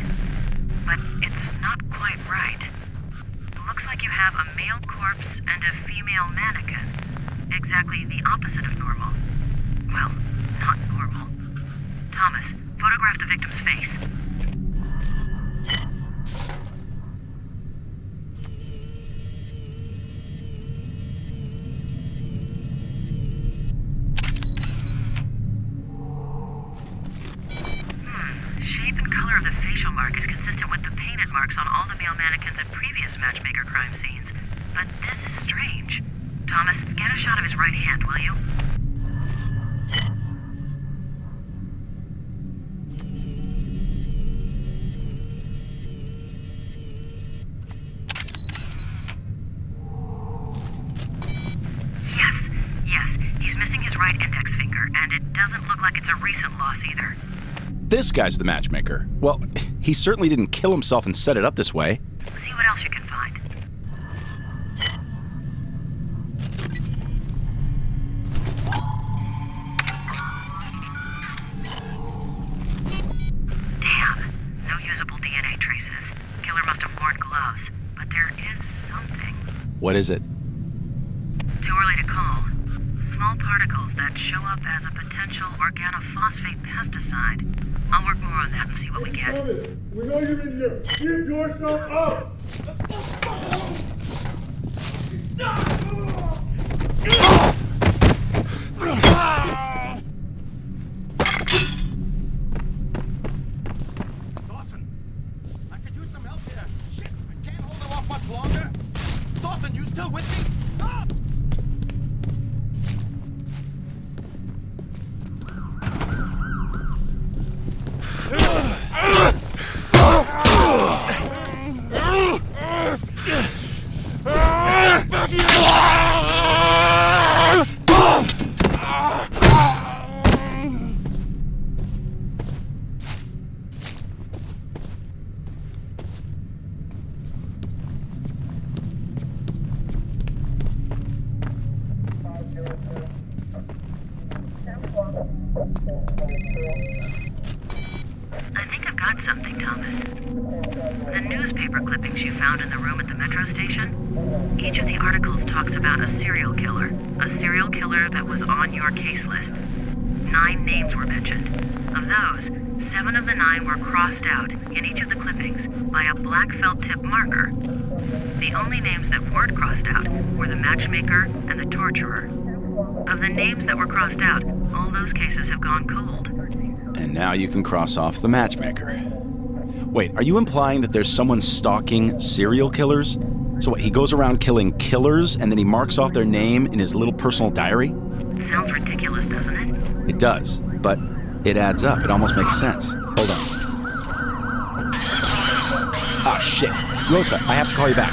But it's not quite right. Looks like you have a male corpse and a female mannequin. Exactly the opposite of normal. Well, not normal. Thomas, photograph the victim's face. Shape and color of the facial mark is consistent with the painted marks on all the male mannequins at previous matchmaker crime scenes. But this is strange. Thomas, get a shot of his right hand, will you? Yes, he's missing his right index finger, and it doesn't look like it's a recent loss either. This guy's the matchmaker. Well, he certainly didn't kill himself and set it up this way. See what else you can find. Damn, no usable DNA traces. Killer must have worn gloves, but there is something. What is it? Too early to call. Small particles that show up as a potential organophosphate pesticide. I'll work more on that and see what we get. Thomas, we know you're in there. Keep yourself up! Dawson, I could use some help here. Shit, I can't hold them off much longer. Dawson, you still with me? Ah! I think I've got something, Thomas. The newspaper clippings you found in the room at the metro station, each of the articles talks about a serial killer that was on your case list. 9 names were mentioned. Of those, 7 of the 9 were crossed out in each of the clippings by a black felt tip marker. The only names that weren't crossed out were the matchmaker and the torturer. Of the names that were crossed out, all those cases have gone cold. And now you can cross off the matchmaker. Wait, are you implying that there's someone stalking serial killers? So what, he goes around killing killers and then he marks off their name in his little personal diary? Sounds ridiculous, doesn't it? It does, but it adds up. It almost makes sense. Hold on. Ah, shit. Rosa, I have to call you back.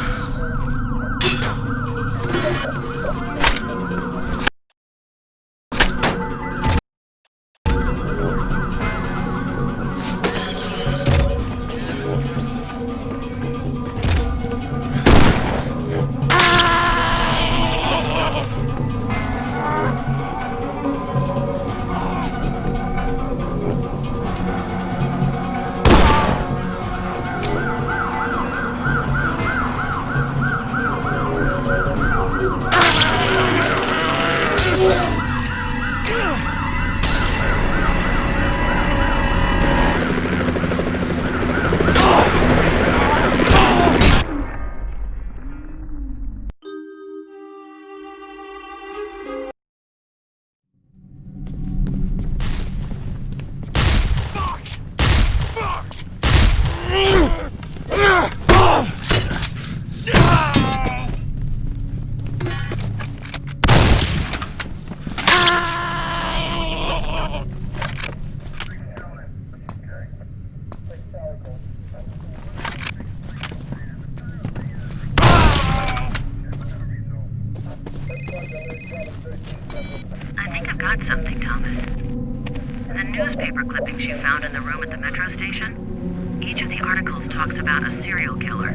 Got something, Thomas. The newspaper clippings you found in the room at the metro station, each of the articles talks about a serial killer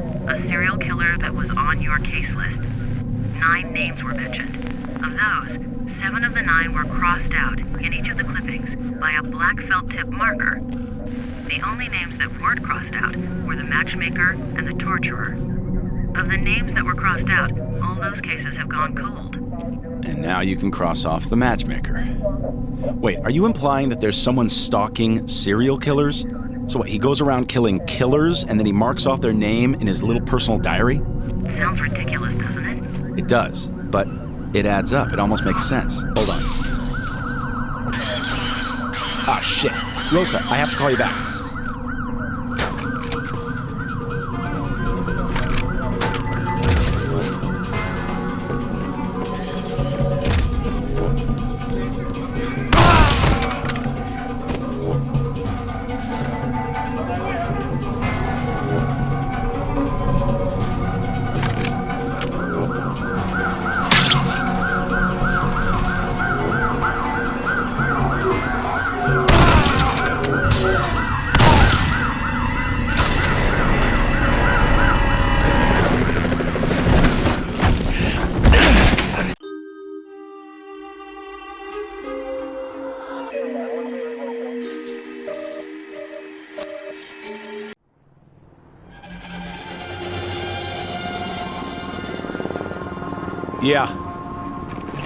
that was on your case list. 9 names were mentioned. Of those, 7 of the 9 were crossed out in each of the clippings by a black felt tip marker. The only names that weren't crossed out were the matchmaker and the torturer. Of the names that were crossed out, all those cases have gone cold. And now you can cross off the matchmaker. Wait, are you implying that there's someone stalking serial killers? So what, he goes around killing killers and then he marks off their name in his little personal diary? Sounds ridiculous, doesn't it? It does, but it adds up. It almost makes sense. Hold on. Ah, shit. Rosa, I have to call you back. Yeah.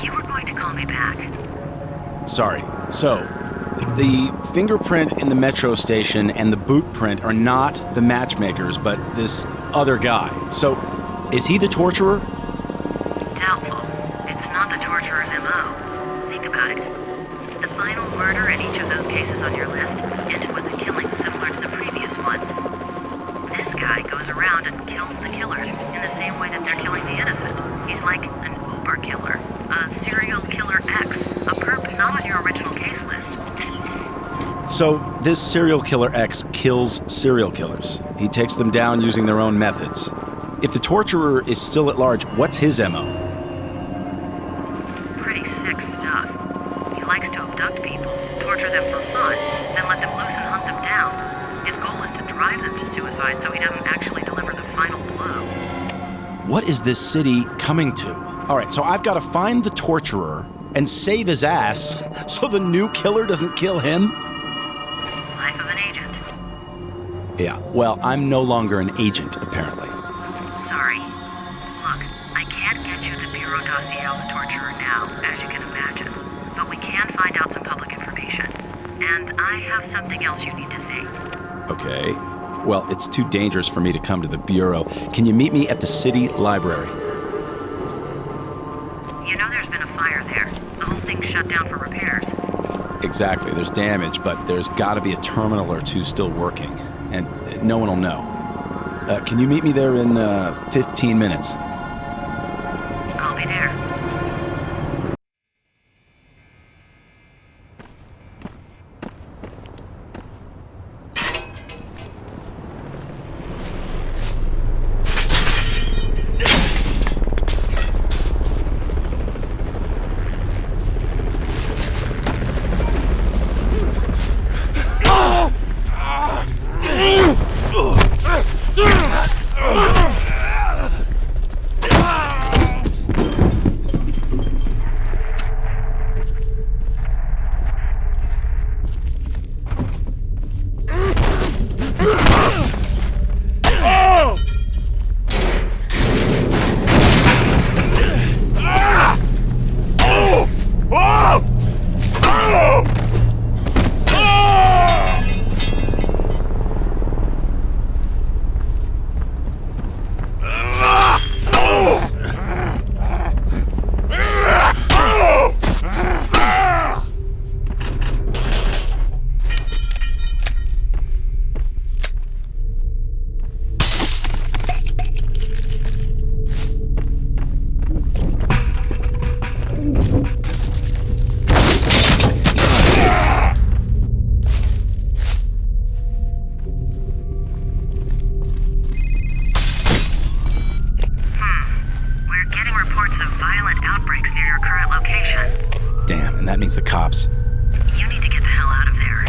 You were going to call me back. Sorry. So, the fingerprint in the metro station and the boot print are not the matchmakers, but this other guy. So, is he the torturer? Doubtful. It's not the torturer's MO. Think about it. The final murder in each of those cases on your list ended with a killing similar to the previous ones. This guy goes around and kills the killers in the same way that they're killing the innocent. He's like an Uber killer, a serial killer X, a perp not on your original case list. So, this serial killer X kills serial killers. He takes them down using their own methods. If the torturer is still at large, what's his MO? Pretty sick stuff. He likes to abduct people, torture them for fun, then let them loose and hunt them down. His goal is to drive them to suicide so he doesn't actually deliver the final blow. What is this city coming to? All right, so I've got to find the torturer and save his ass so the new killer doesn't kill him? Life of an agent. Yeah, well, I'm no longer an agent, apparently. Sorry. Look, I can't get you the Bureau dossier on the torturer now, as you can imagine. But we can find out some public information. And I have something else you need to see. Okay. Well, it's too dangerous for me to come to the Bureau. Can you meet me at the city library? You know there's been a fire there. The whole thing's shut down for repairs. Exactly. There's damage, but there's got to be a terminal or two still working. And no one will know. Can you meet me there in 15 minutes? I'll be there. The cops. You need to get the hell out of there.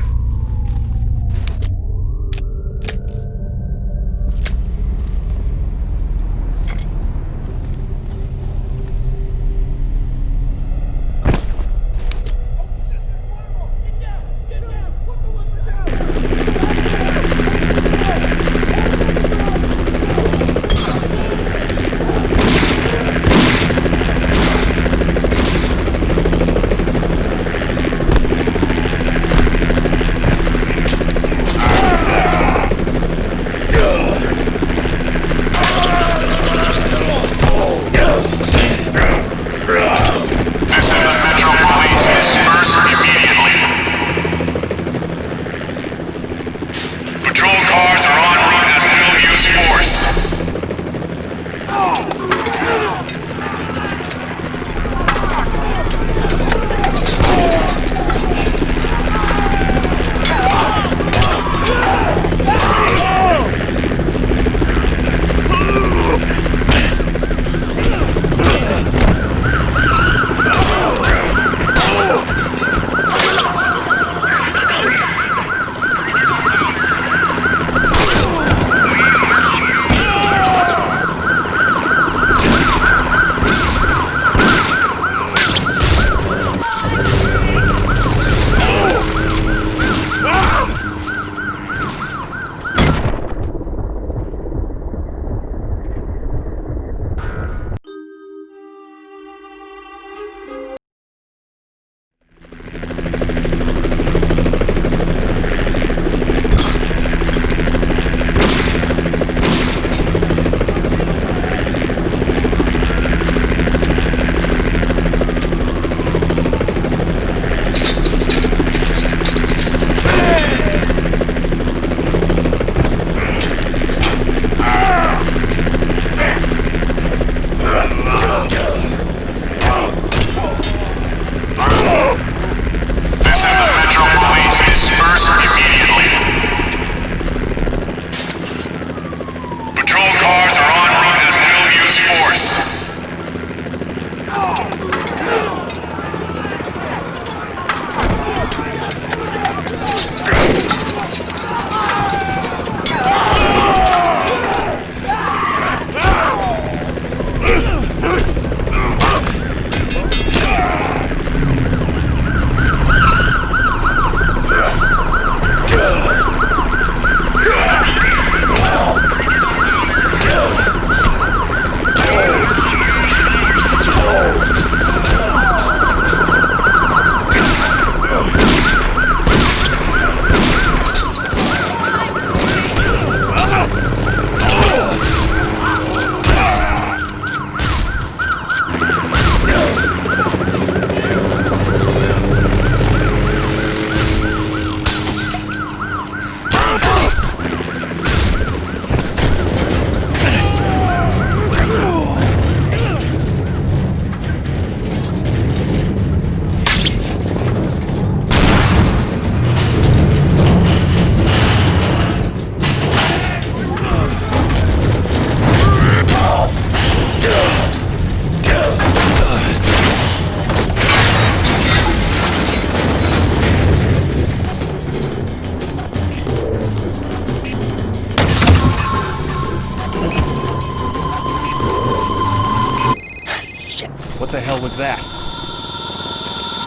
What the hell was that?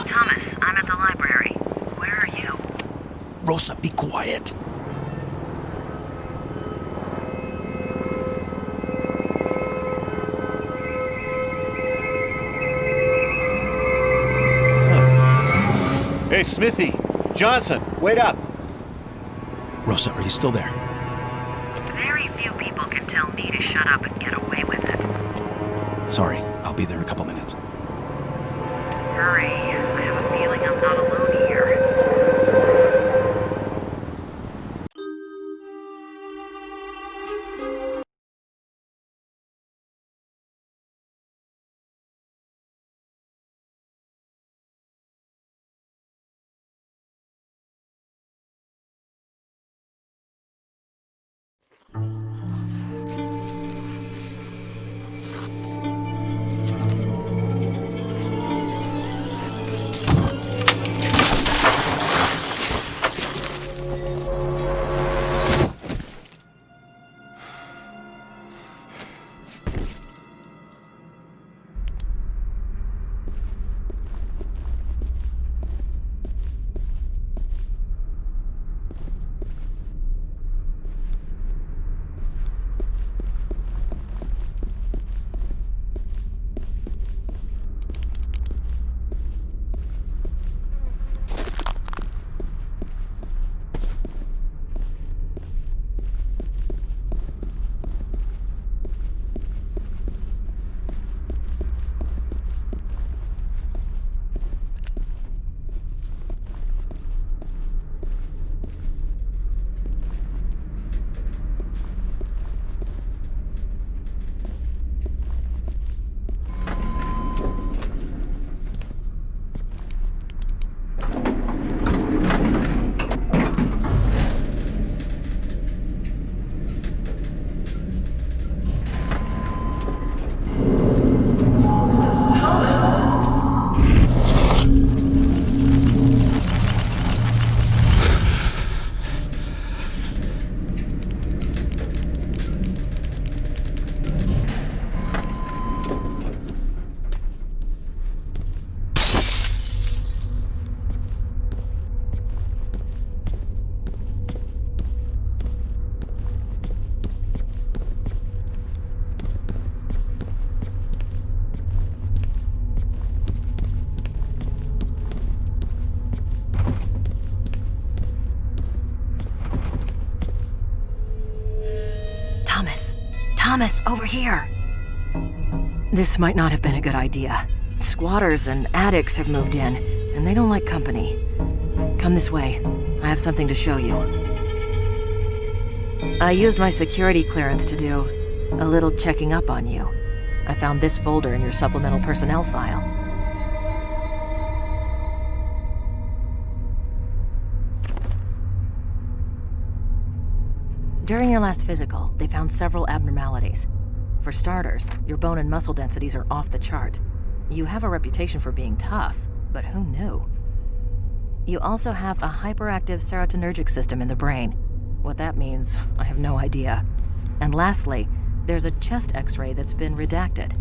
Thomas, I'm at the library. Where are you? Rosa, be quiet. Hey, Smithy! Johnson, wait up! Rosa, are you still there? Very few people can tell me to shut up and get away with it. Sorry, I'll be there in a couple minutes. Hurry. I have a feeling I'm not alone here. Thomas, over here! This might not have been a good idea. Squatters and addicts have moved in, and they don't like company. Come this way. I have something to show you. I used my security clearance to do a little checking up on you. I found this folder in your supplemental personnel file. During your last physical, they found several abnormalities. For starters, your bone and muscle densities are off the chart. You have a reputation for being tough, but who knew? You also have a hyperactive serotonergic system in the brain. What that means, I have no idea. And lastly, there's a chest x-ray that's been redacted.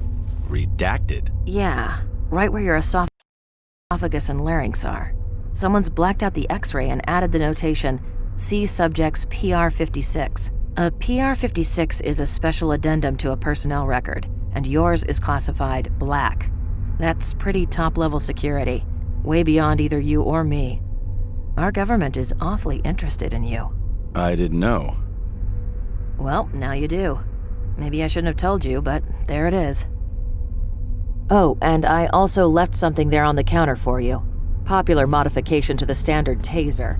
Redacted? Yeah, right where your esophagus and larynx are. Someone's blacked out the x-ray and added the notation, See subject's PR-56. A PR-56 is a special addendum to a personnel record, and yours is classified black. That's pretty top-level security, way beyond either you or me. Our government is awfully interested in you. I didn't know. Well, now you do. Maybe I shouldn't have told you, but there it is. Oh, and I also left something there on the counter for you. Popular modification to the standard taser.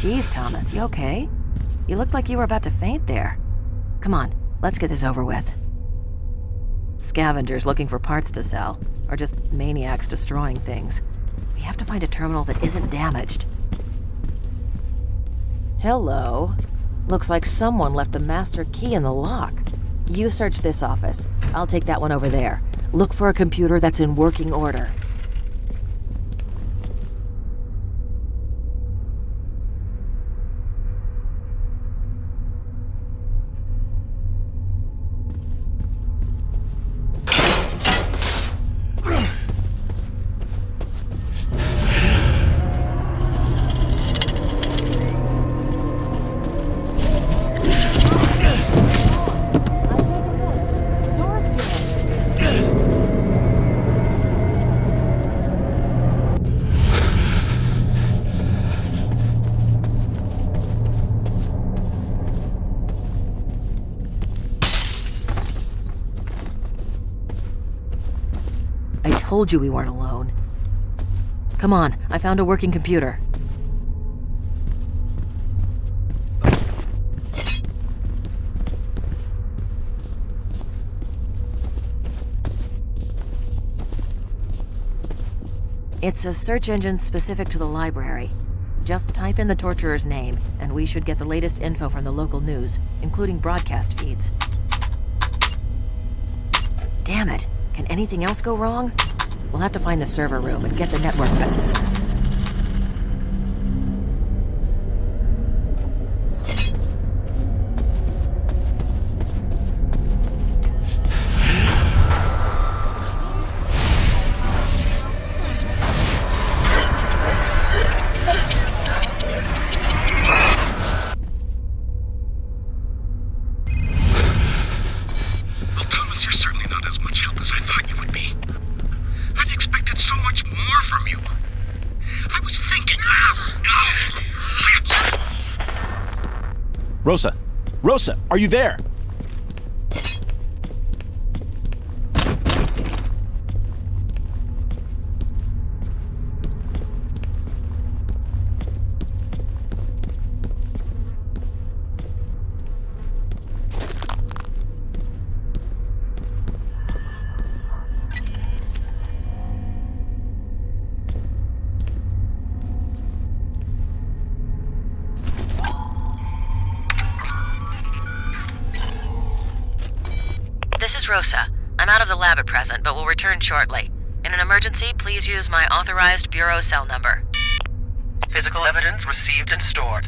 Jeez, Thomas, you okay? You looked like you were about to faint there. Come on, let's get this over with. Scavengers looking for parts to sell, or just maniacs destroying things. We have to find a terminal that isn't damaged. Hello. Looks like someone left the master key in the lock. You search this office. I'll take that one over there. Look for a computer that's in working order. I told you we weren't alone. Come on, I found a working computer. It's a search engine specific to the library. Just type in the torturer's name, and we should get the latest info from the local news, including broadcast feeds. Damn it! Can anything else go wrong? We'll have to find the server room and get the network back. Rosa! Rosa, are you there? This is Rosa. I'm out of the lab at present, but will return shortly. In an emergency, please use my authorized bureau cell number. Physical evidence received and stored.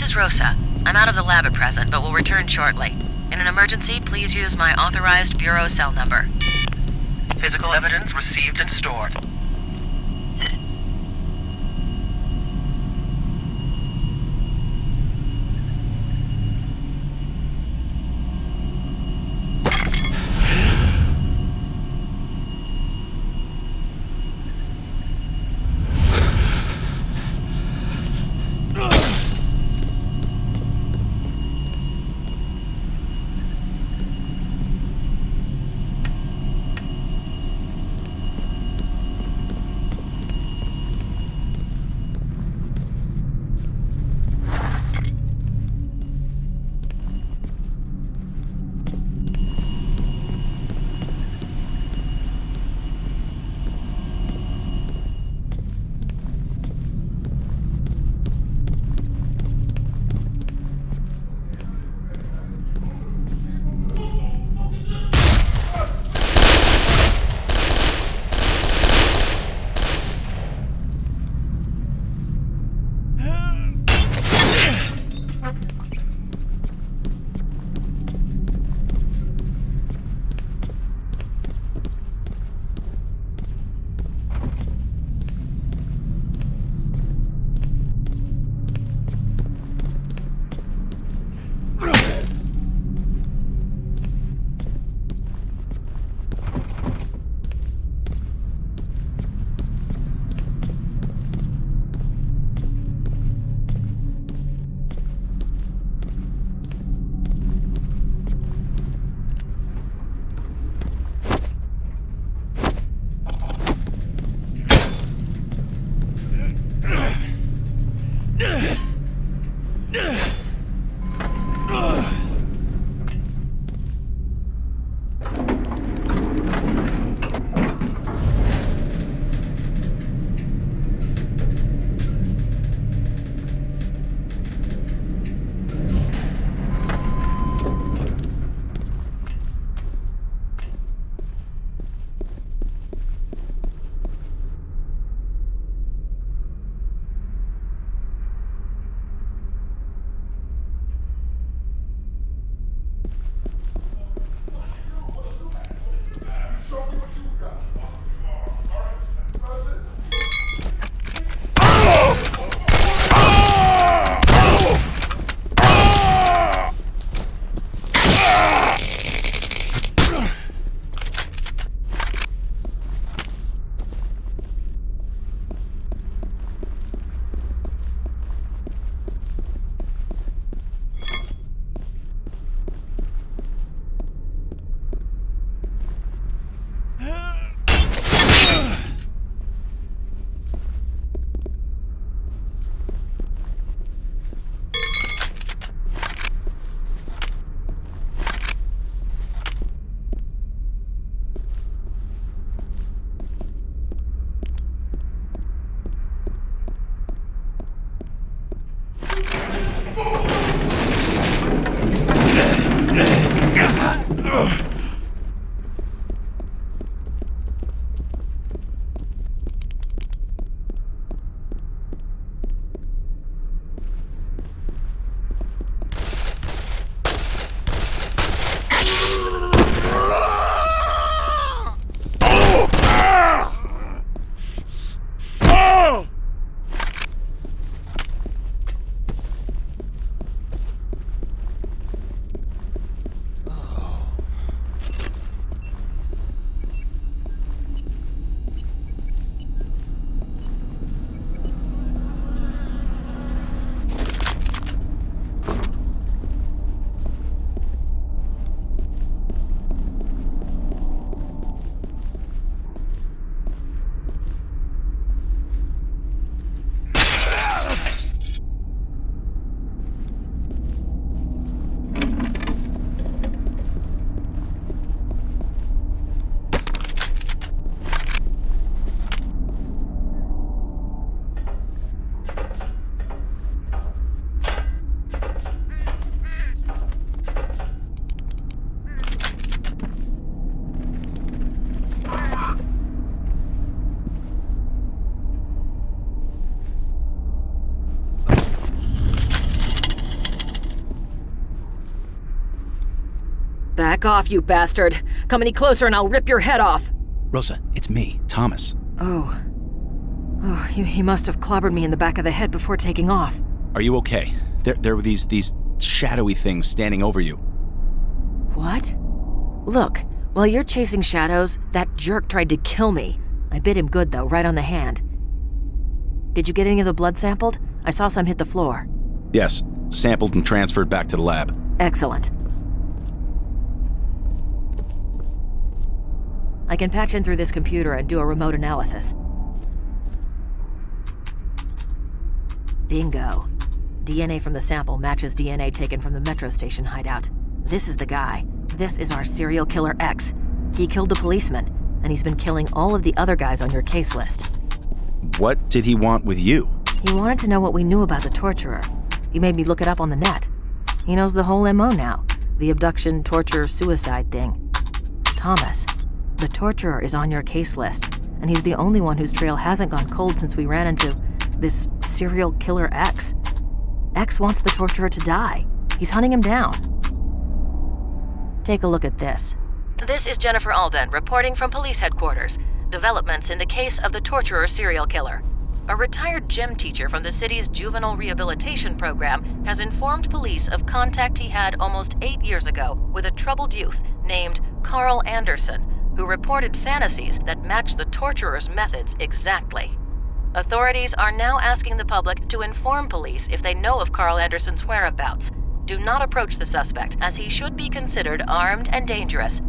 This is Rosa. I'm out of the lab at present, but will return shortly. In an emergency, please use my authorized Bureau cell number. Physical evidence received and stored. Back off, you bastard. Come any closer and I'll rip your head off. Rosa, it's me, Thomas. Oh, he must have clobbered me in the back of the head before taking off. Are you okay? There were these shadowy things standing over you. What? Look, while you're chasing shadows, that jerk tried to kill me. I bit him good, though, right on the hand. Did you get any of the blood sampled? I saw some hit the floor. Yes, sampled and transferred back to the lab. Excellent. I can patch in through this computer and do a remote analysis. Bingo. DNA from the sample matches DNA taken from the metro station hideout. This is the guy. This is our serial killer X. He killed the policeman, and he's been killing all of the other guys on your case list. What did he want with you? He wanted to know what we knew about the torturer. He made me look it up on the net. He knows the whole MO now. The abduction, torture, suicide thing. Thomas, the torturer is on your case list, and he's the only one whose trail hasn't gone cold since we ran into this serial killer X. X wants the torturer to die. He's hunting him down. Take a look at this. This is Jennifer Alden reporting from police headquarters. Developments in the case of the torturer serial killer. A retired gym teacher from the city's juvenile rehabilitation program has informed police of contact he had almost 8 years ago with a troubled youth named Carl Anderson, who reported fantasies that match the torturer's methods exactly. Authorities are now asking the public to inform police if they know of Carl Anderson's whereabouts. Do not approach the suspect, as he should be considered armed and dangerous.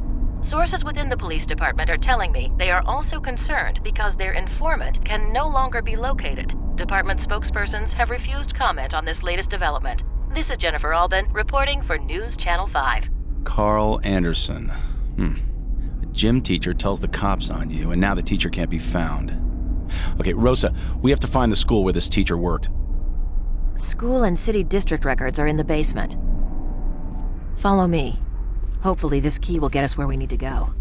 Sources within the police department are telling me they are also concerned because their informant can no longer be located. Department spokespersons have refused comment on this latest development. This is Jennifer Alden reporting for News Channel 5. Carl Anderson. A gym teacher tells the cops on you, and now the teacher can't be found. Okay, Rosa, we have to find the school where this teacher worked. School and city district records are in the basement. Follow me. Hopefully this key will get us where we need to go.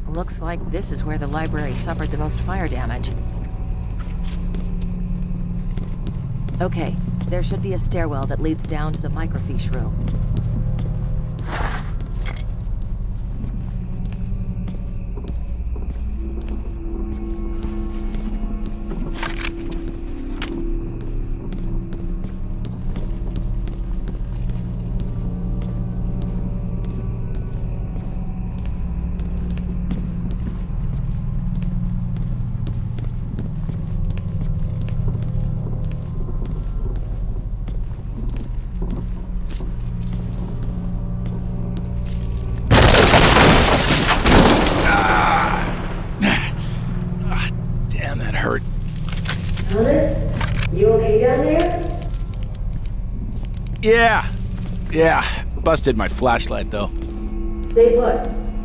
Looks like this is where the library suffered the most fire damage. Okay, there should be a stairwell that leads down to the microfiche room. Yeah. Busted my flashlight, though. Stay put.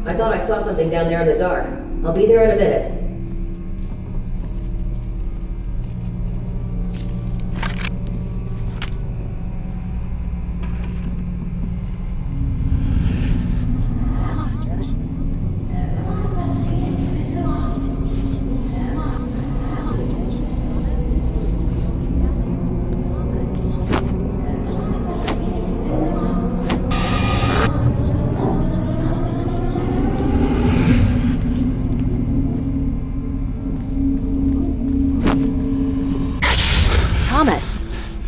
I thought I saw something down there in the dark. I'll be there in a minute.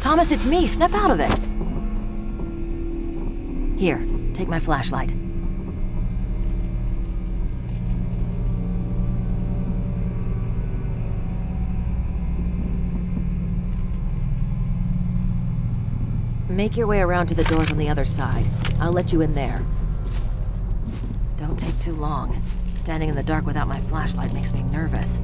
Thomas, it's me. Snap out of it. Here, take my flashlight. Make your way around to the doors on the other side. I'll let you in there. Don't take too long. Standing in the dark without my flashlight makes me nervous.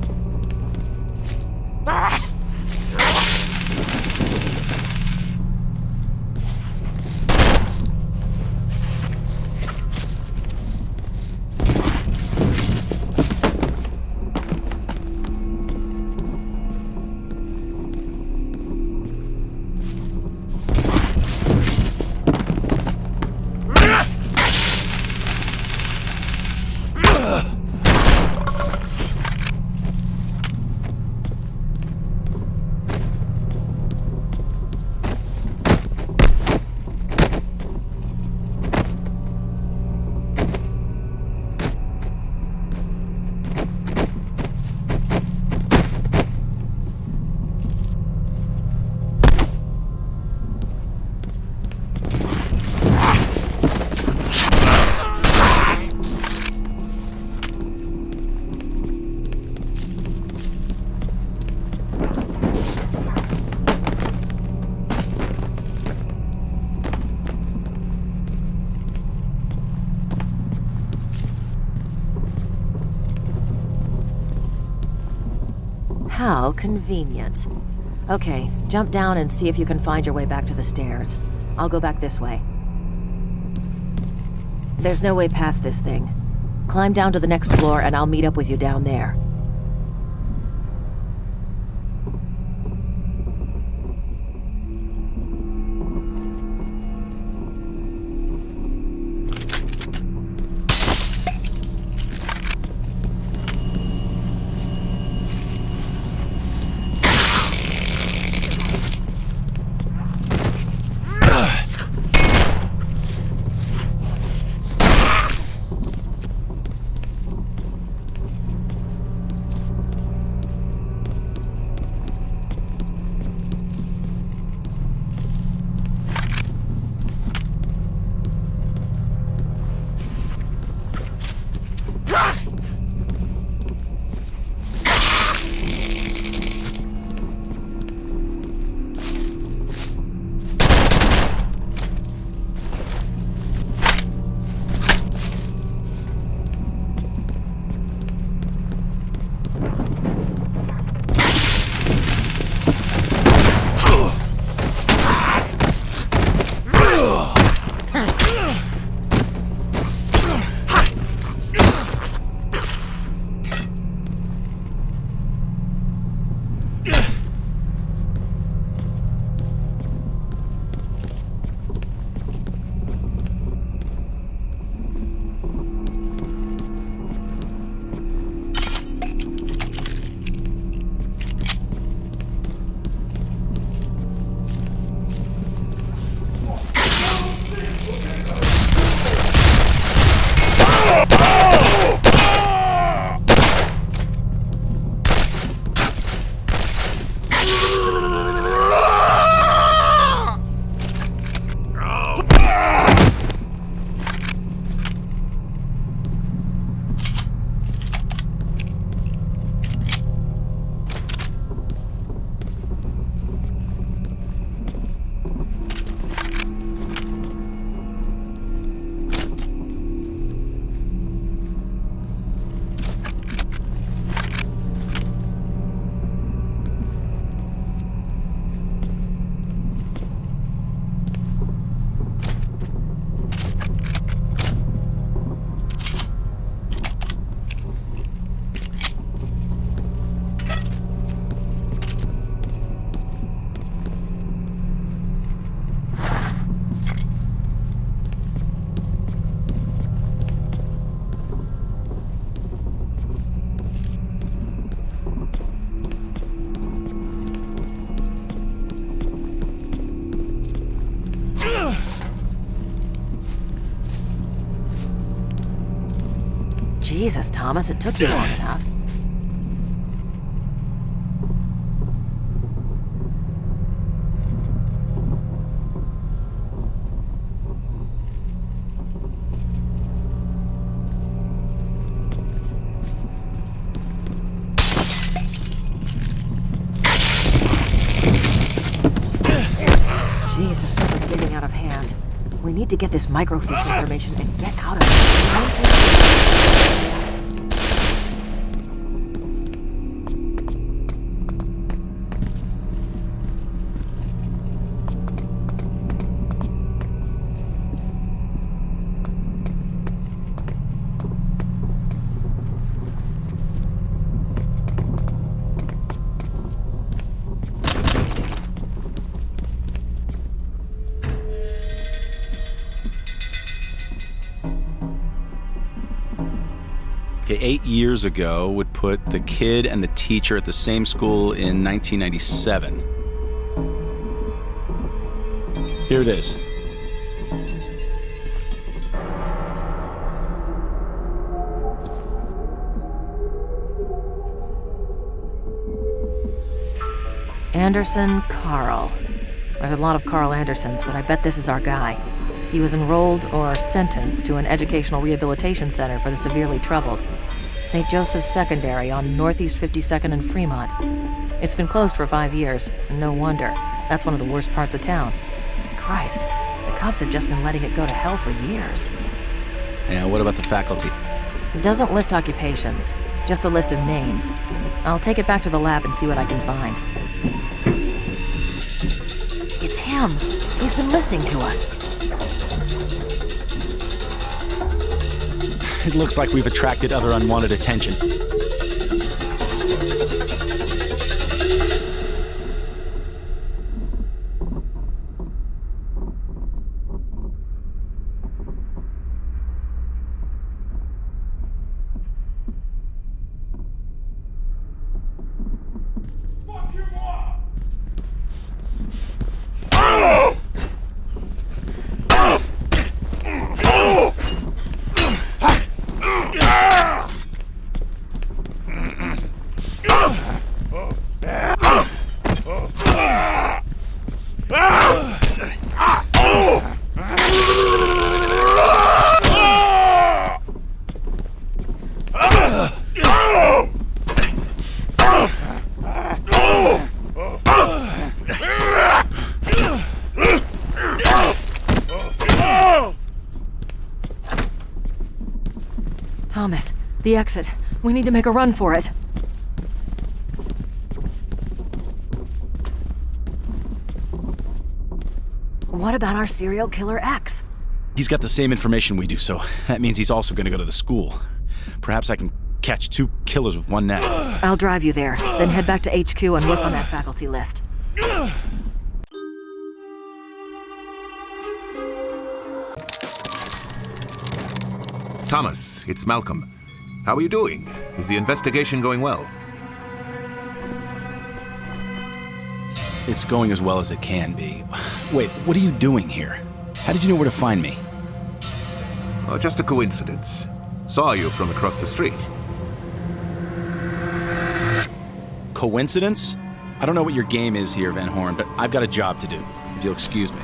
How convenient. Okay, jump down and see if you can find your way back to the stairs. I'll go back this way. There's no way past this thing. Climb down to the next floor and I'll meet up with you down there. Jesus, Thomas, it took you long enough. Jesus, this is getting out of hand. We need to get this microfiche information and get out of here. Okay, 8 years ago would put the kid and the teacher at the same school in 1997. Here it is. Anderson Carl. There's a lot of Carl Andersons, but I bet this is our guy. He was enrolled or sentenced to an educational rehabilitation center for the severely troubled. St. Joseph's Secondary on Northeast 52nd and Fremont. It's been closed for 5 years, and no wonder. That's one of the worst parts of town. Christ, the cops have just been letting it go to hell for years. Yeah, what about the faculty? It doesn't list occupations, just a list of names. I'll take it back to the lab and see what I can find. It's him. He's been listening to us. It looks like we've attracted other unwanted attention. Thomas, the exit. We need to make a run for it. What about our serial killer X? He's got the same information we do, so that means he's also going to go to the school. Perhaps I can catch 2 killers with one net. I'll drive you there, then head back to HQ and work on that faculty list. Thomas, it's Malcolm. How are you doing? Is the investigation going well? It's going as well as it can be. Wait, what are you doing here? How did you know where to find me? Oh, just a coincidence. Saw you from across the street. Coincidence? I don't know what your game is here, Van Horn, but I've got a job to do, if you'll excuse me.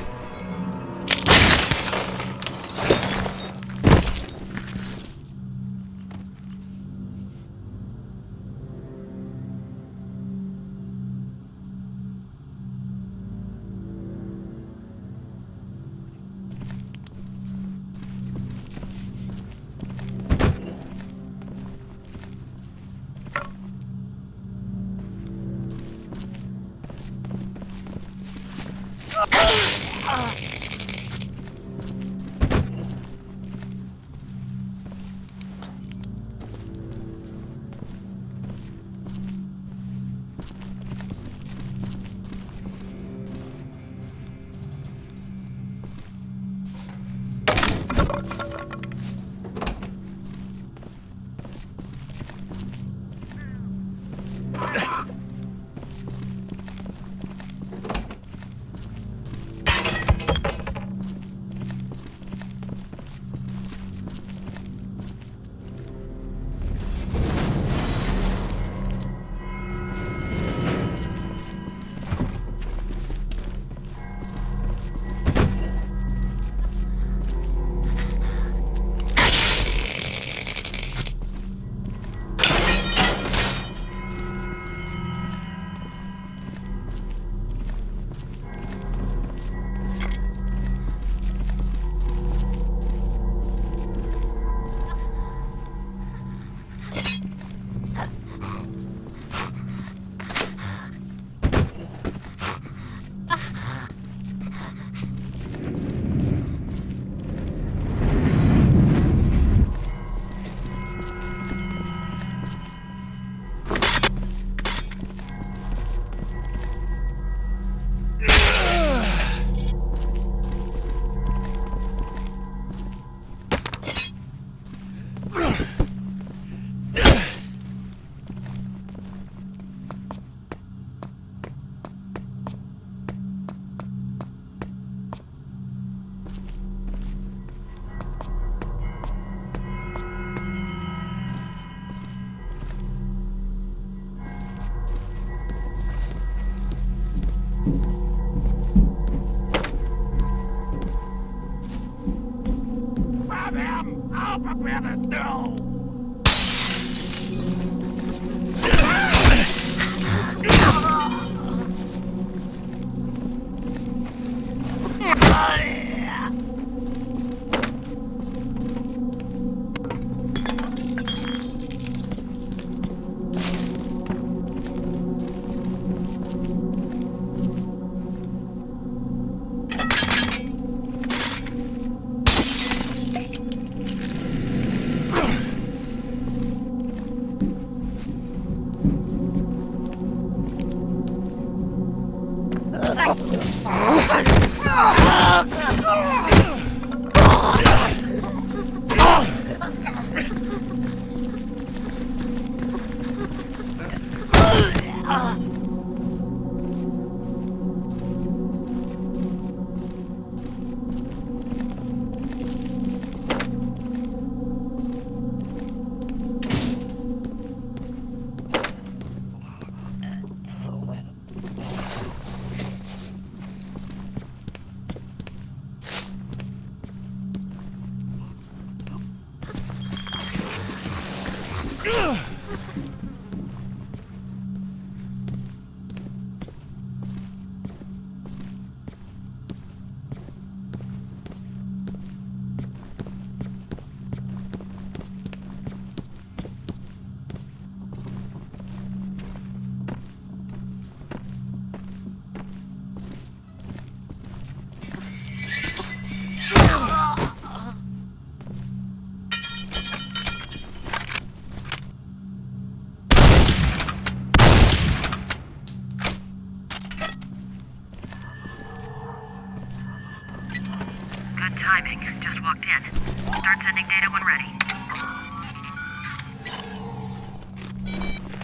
Good timing. Just walked in. Start sending data when ready.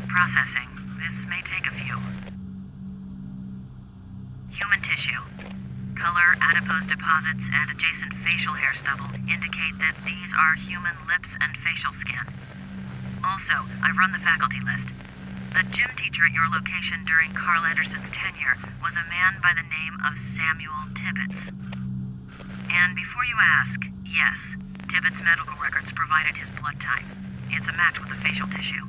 Processing. This may take a few. Human tissue. Color, adipose deposits, and adjacent facial hair stubble indicate that these are human lips and facial skin. Also, I've run the faculty list. The gym teacher at your location during Carl Anderson's tenure was a man by the name of Samuel Tibbets. And before you ask, yes, Tibbets' medical records provided his blood type. It's a match with the facial tissue.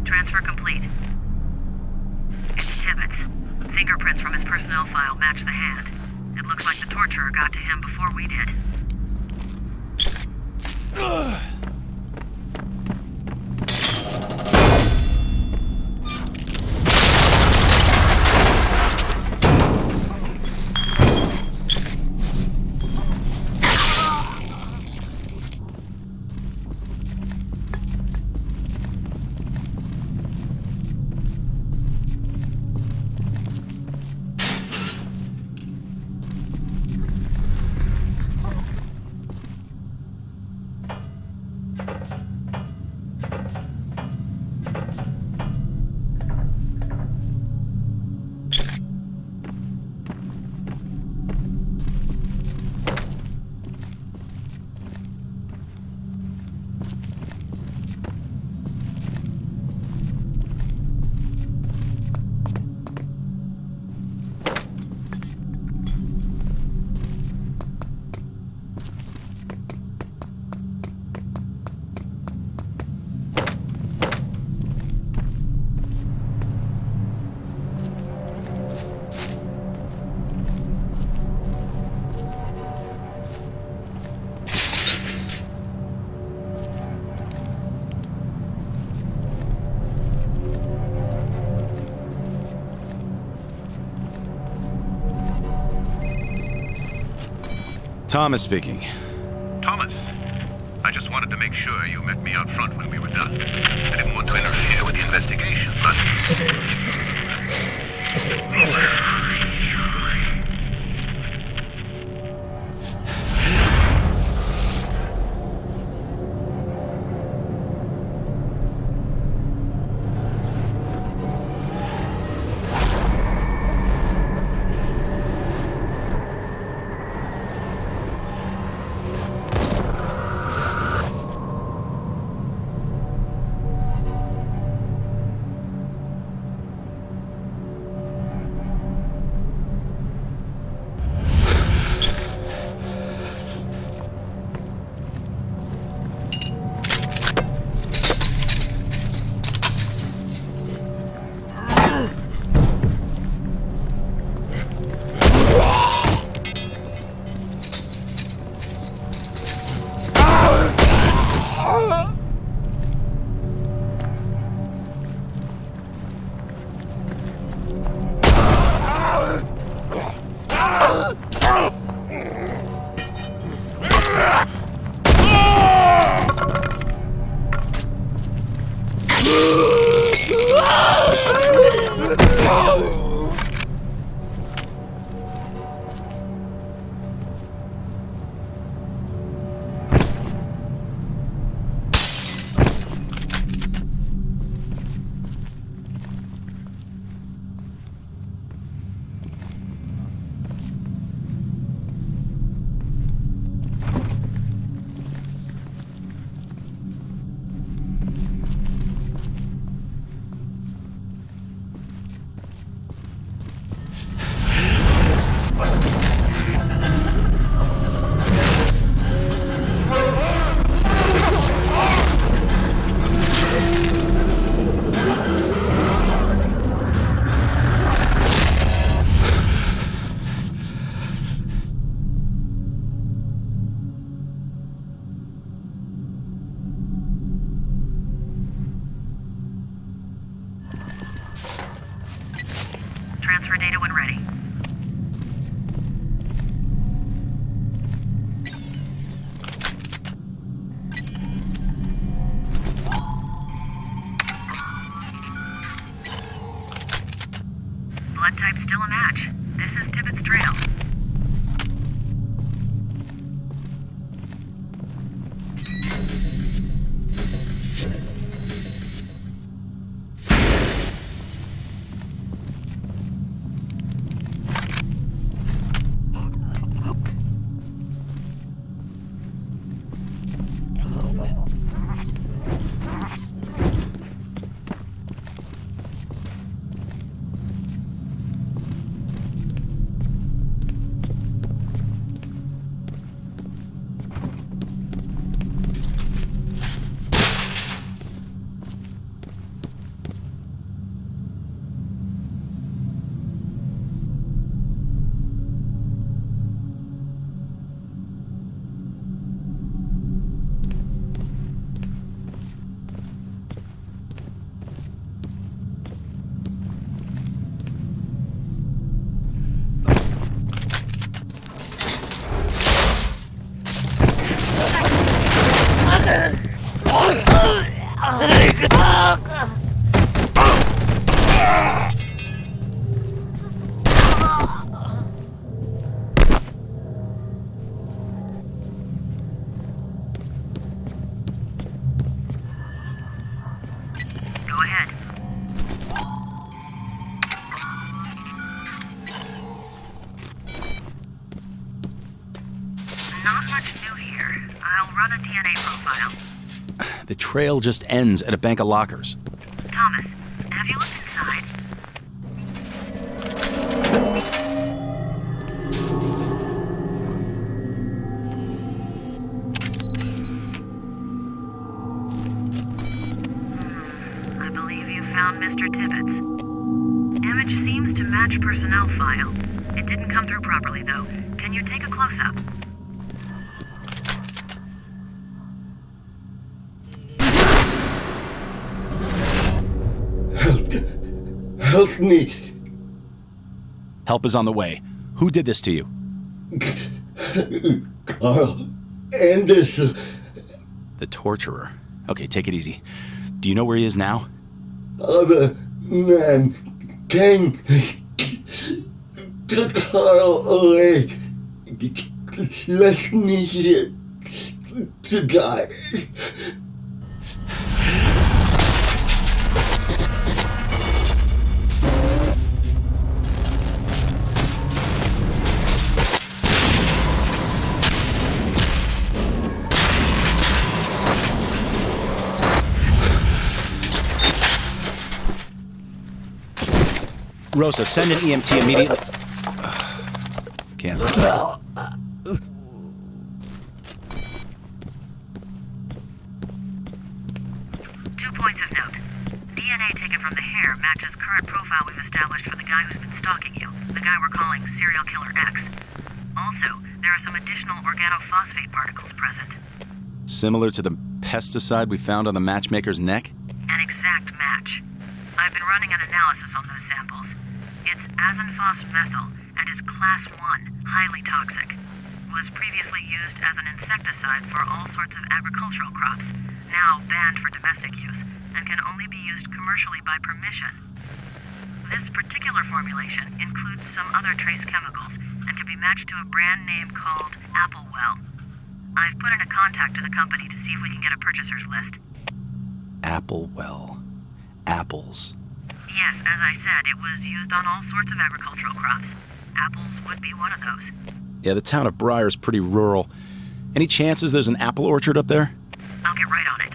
Transfer complete. It's Tibbetts. Fingerprints from his personnel file match the hand. It looks like the torturer got to him before we did. Thomas speaking. Thomas, I just wanted to make sure you met me out front when we were done. I didn't want to interfere with the investigation, but... This is Tippett's Trail. Go ahead. Not much new here. I'll run a DNA profile. The trail just ends at a bank of lockers. Thomas, have you looked inside? I believe you found Mr. Tippett's. Image seems to match personnel file. It didn't come through properly, though. Can you take a close-up? Help me. Help is on the way. Who did this to you? Carl Anderson. The torturer. Okay, take it easy. Do you know where he is now? Other man came, took Carl away, left me here to die. Rosa, send an EMT immediately. Cancel. 2 points of note. DNA taken from the hair matches current profile we've established for the guy who's been stalking you, the guy we're calling Serial Killer X. Also, there are some additional organophosphate particles present. Similar to the pesticide we found on the matchmaker's neck? An exact match. I've been running an analysis on those samples. It's azinphos-methyl and is class 1, highly toxic. Was previously used as an insecticide for all sorts of agricultural crops, now banned for domestic use, and can only be used commercially by permission. This particular formulation includes some other trace chemicals and can be matched to a brand name called Applewell. I've put in a contact to the company to see if we can get a purchaser's list. Applewell. Apples. Yes, as I said, it was used on all sorts of agricultural crops. Apples would be one of those. Yeah, the town of Briar's pretty rural. Any chances there's an apple orchard up there? I'll get right on it.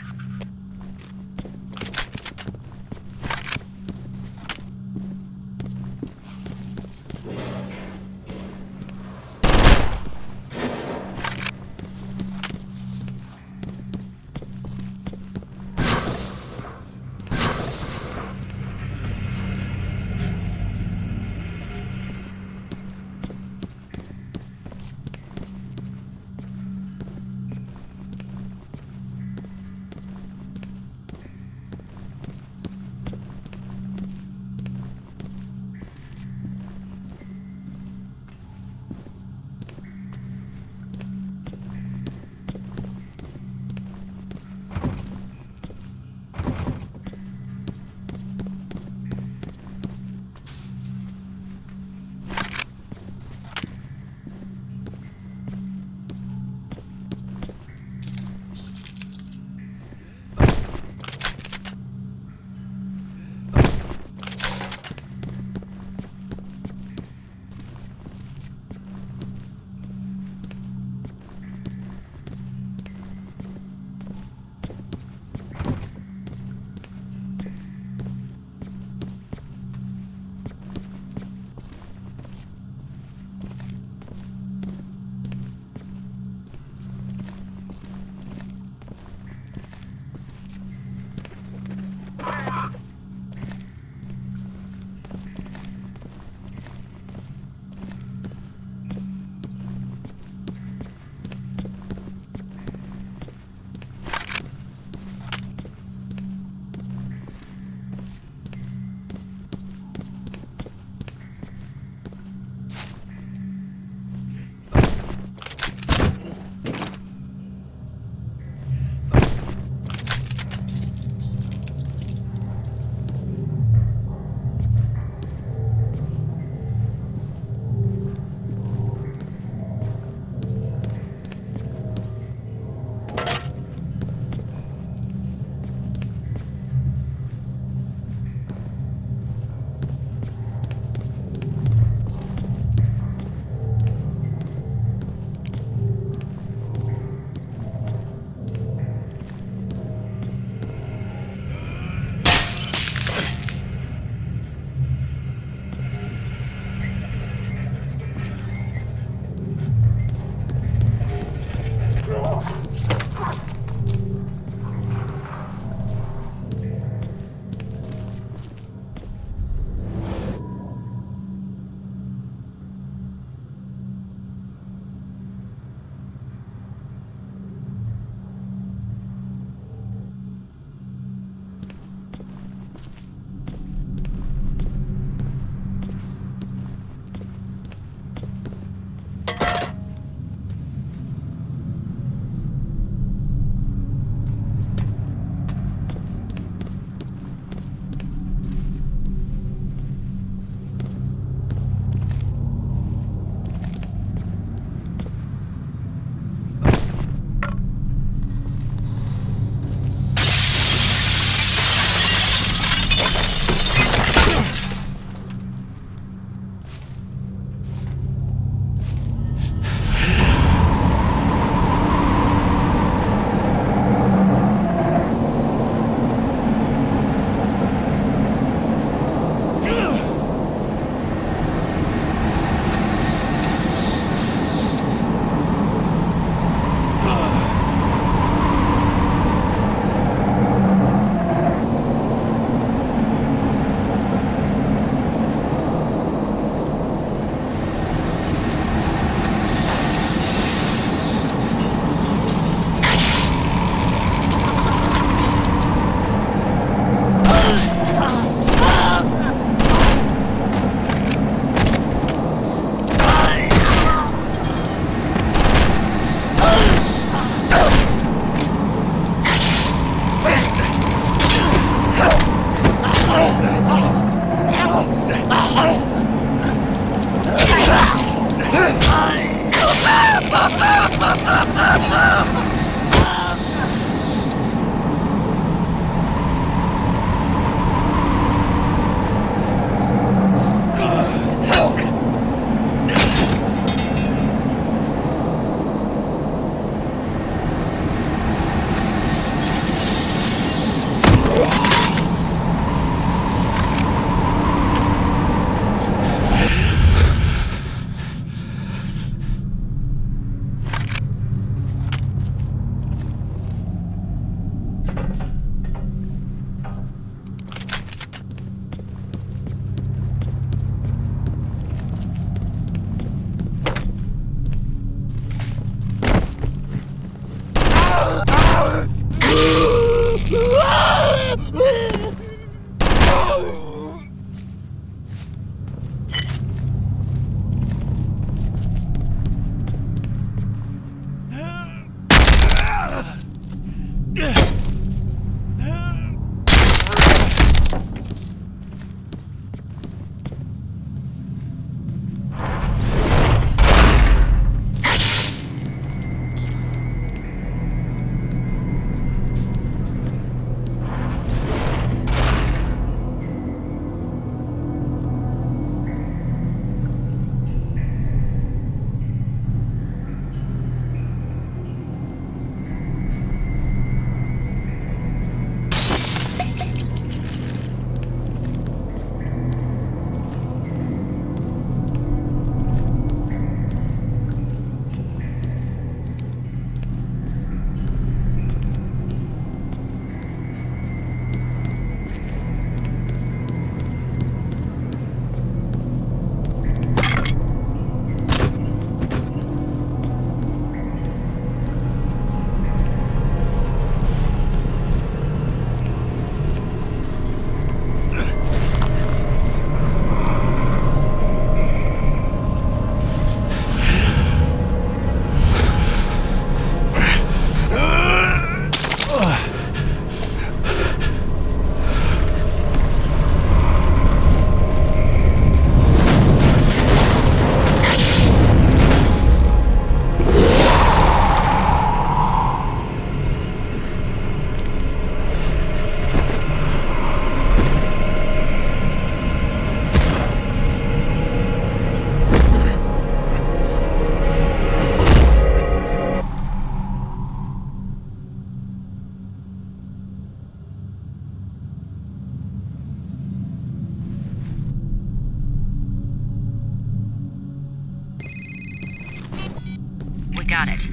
Got it.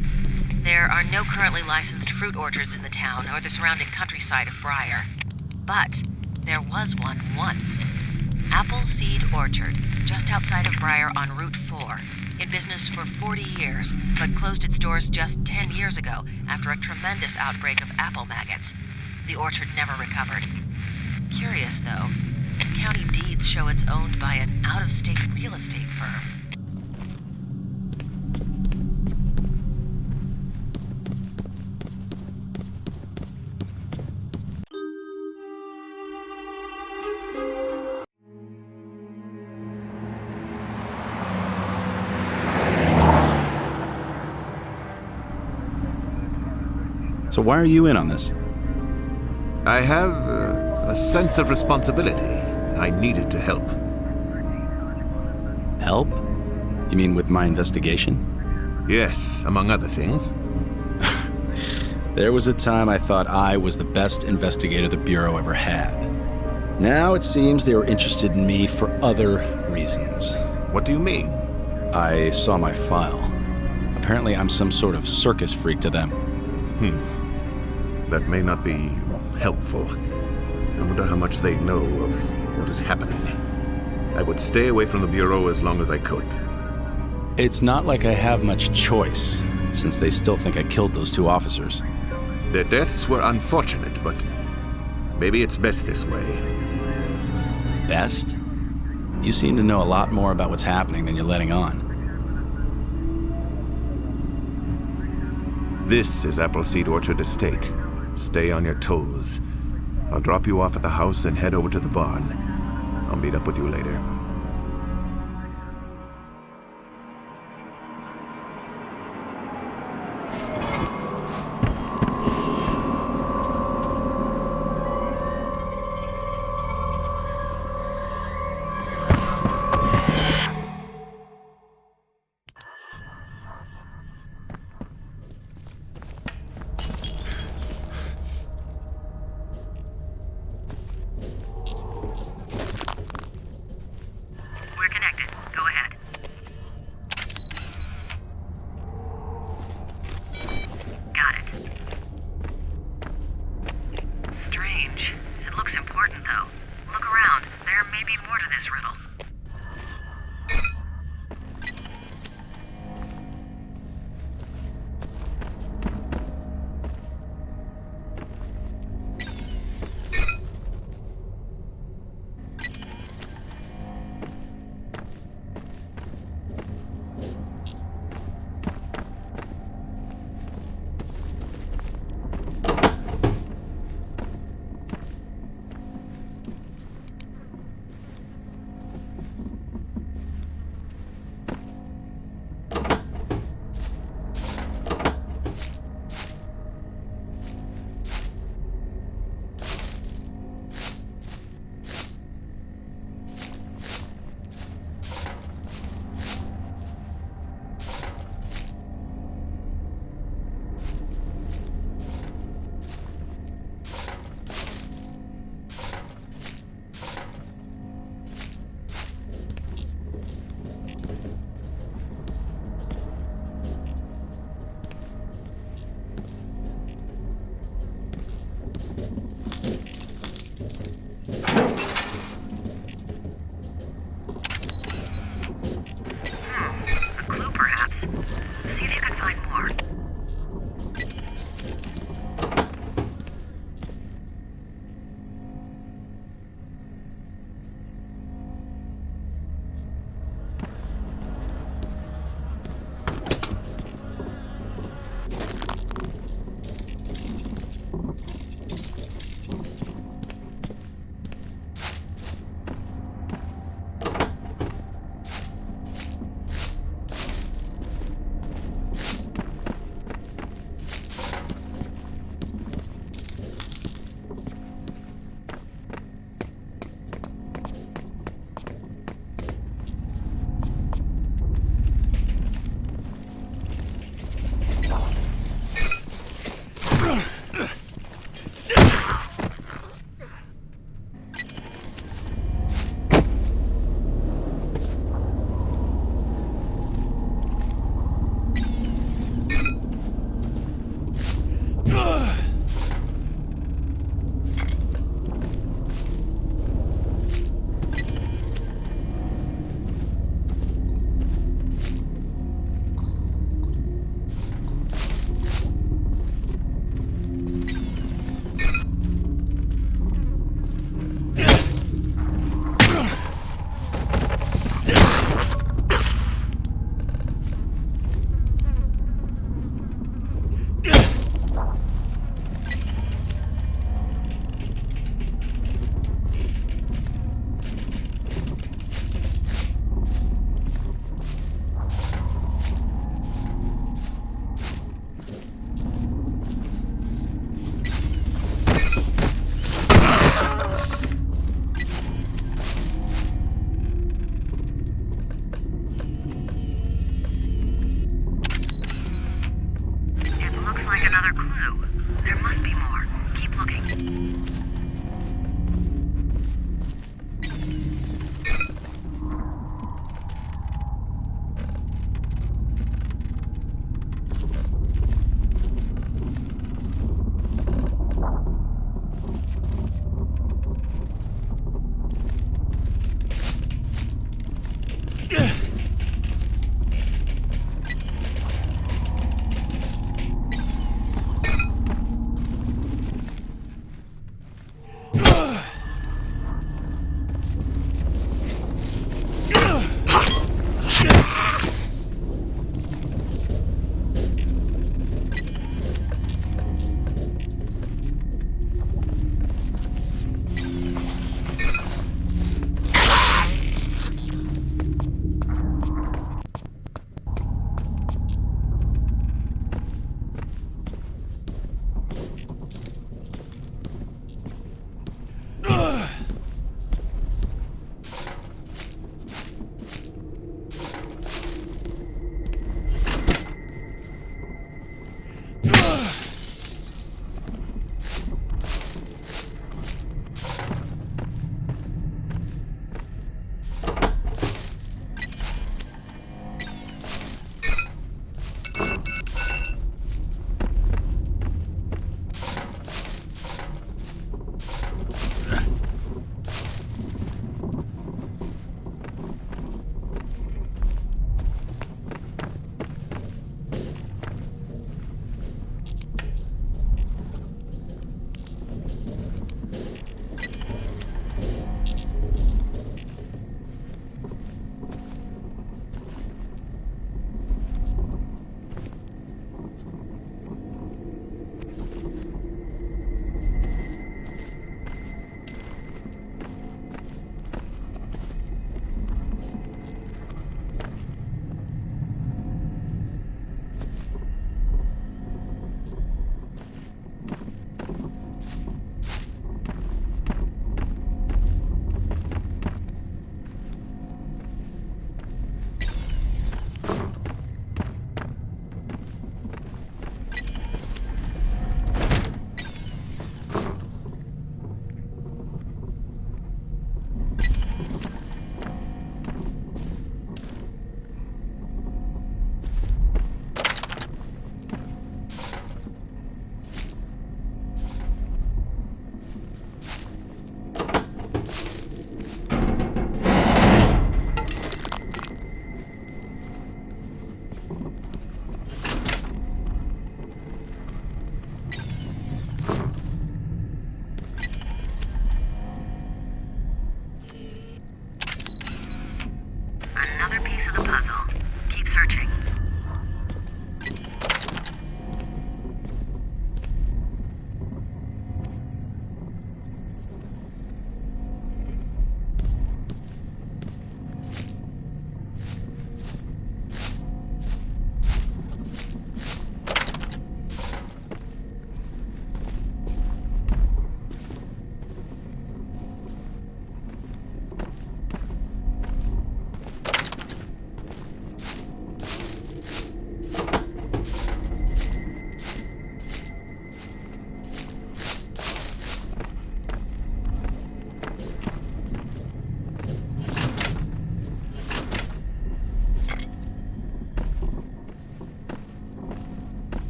There are no currently licensed fruit orchards in the town or the surrounding countryside of Briar. But there was one once. Appleseed Orchard, just outside of Briar on Route 4. In business for 40 years, but closed its doors just 10 years ago after a tremendous outbreak of apple maggots. The orchard never recovered. Curious, though. County deeds show it's owned by an out-of-state real estate firm. So why are you in on this? I have a sense of responsibility. I needed to help. Help? You mean with my investigation? Yes, among other things. There was a time I thought I was the best investigator the Bureau ever had. Now it seems they were interested in me for other reasons. What do you mean? I saw my file. Apparently I'm some sort of circus freak to them. That may not be helpful. I wonder how much they know of what is happening. I would stay away from the Bureau as long as I could. It's not like I have much choice, since they still think I killed those two officers. Their deaths were unfortunate, but maybe it's best this way. Best? You seem to know a lot more about what's happening than you're letting on. This is Appleseed Orchard Estate. Stay on your toes. I'll drop you off at the house and head over to the barn. I'll meet up with you later. clues. See if you can find more.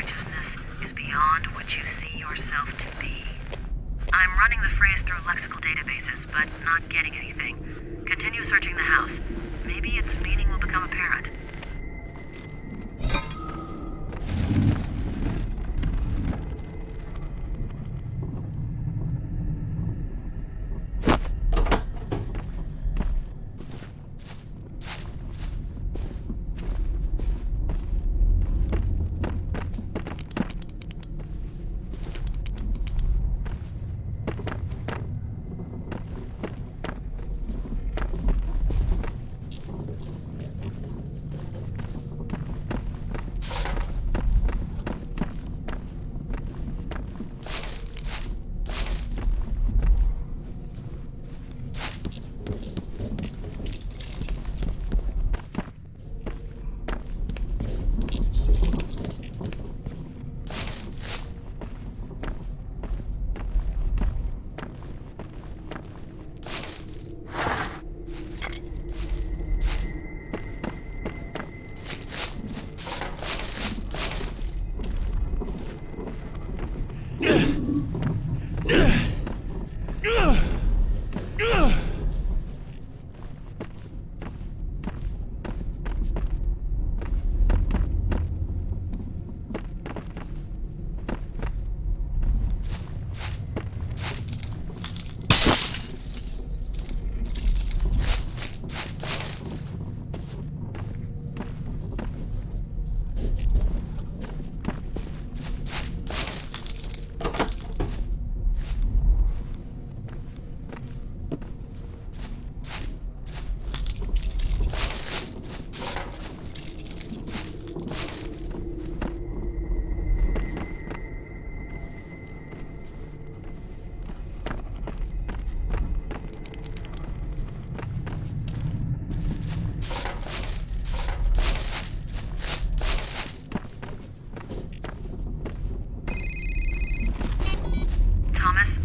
righteousness is beyond what you see yourself to be. I'm running the phrase through lexical databases, but not getting anything. Continue searching the house. Maybe its meaning will become apparent.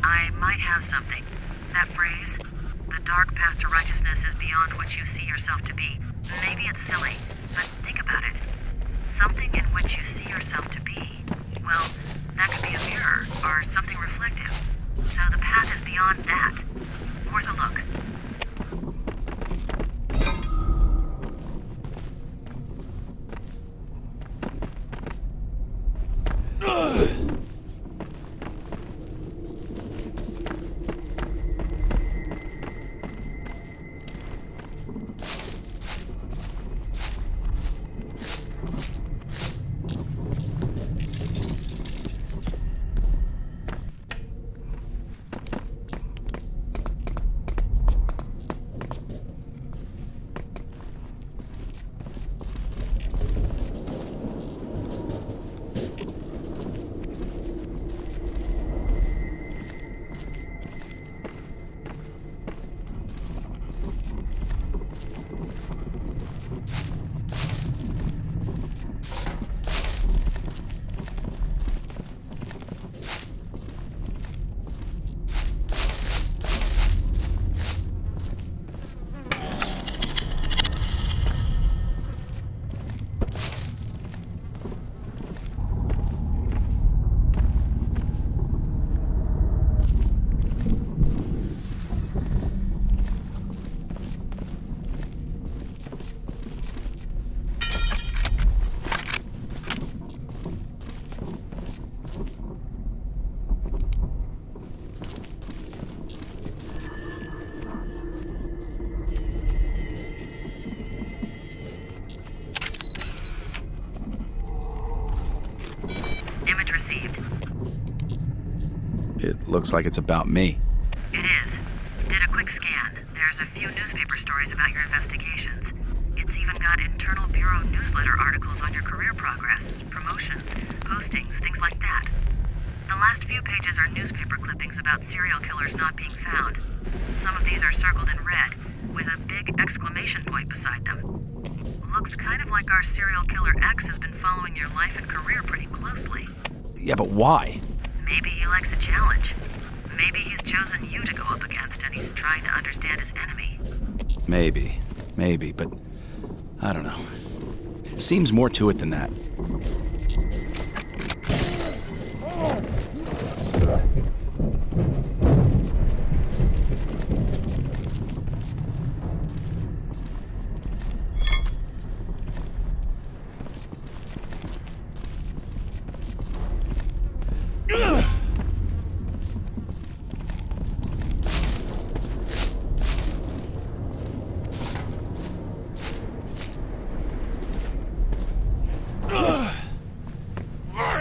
I might have something. That phrase, the dark path to righteousness is beyond what you see yourself to be. Maybe it's silly, but think about it. Something in which you see yourself to be. Well, that could be a mirror or something reflective. So the path is beyond that. Worth a look. received. It looks like it's about me. It is. Did a quick scan. There's a few newspaper stories about your investigations. It's even got internal bureau newsletter articles on your career progress, promotions, postings, things like that. The last few pages are newspaper clippings about serial killers not being found. Some of these are circled in red, with a big exclamation point beside them. Looks kind of like our serial killer X has been following your life and career pretty closely. Yeah, but why? Maybe he likes a challenge. Maybe he's chosen you to go up against and he's trying to understand his enemy. Maybe, but I don't know. Seems more to it than that.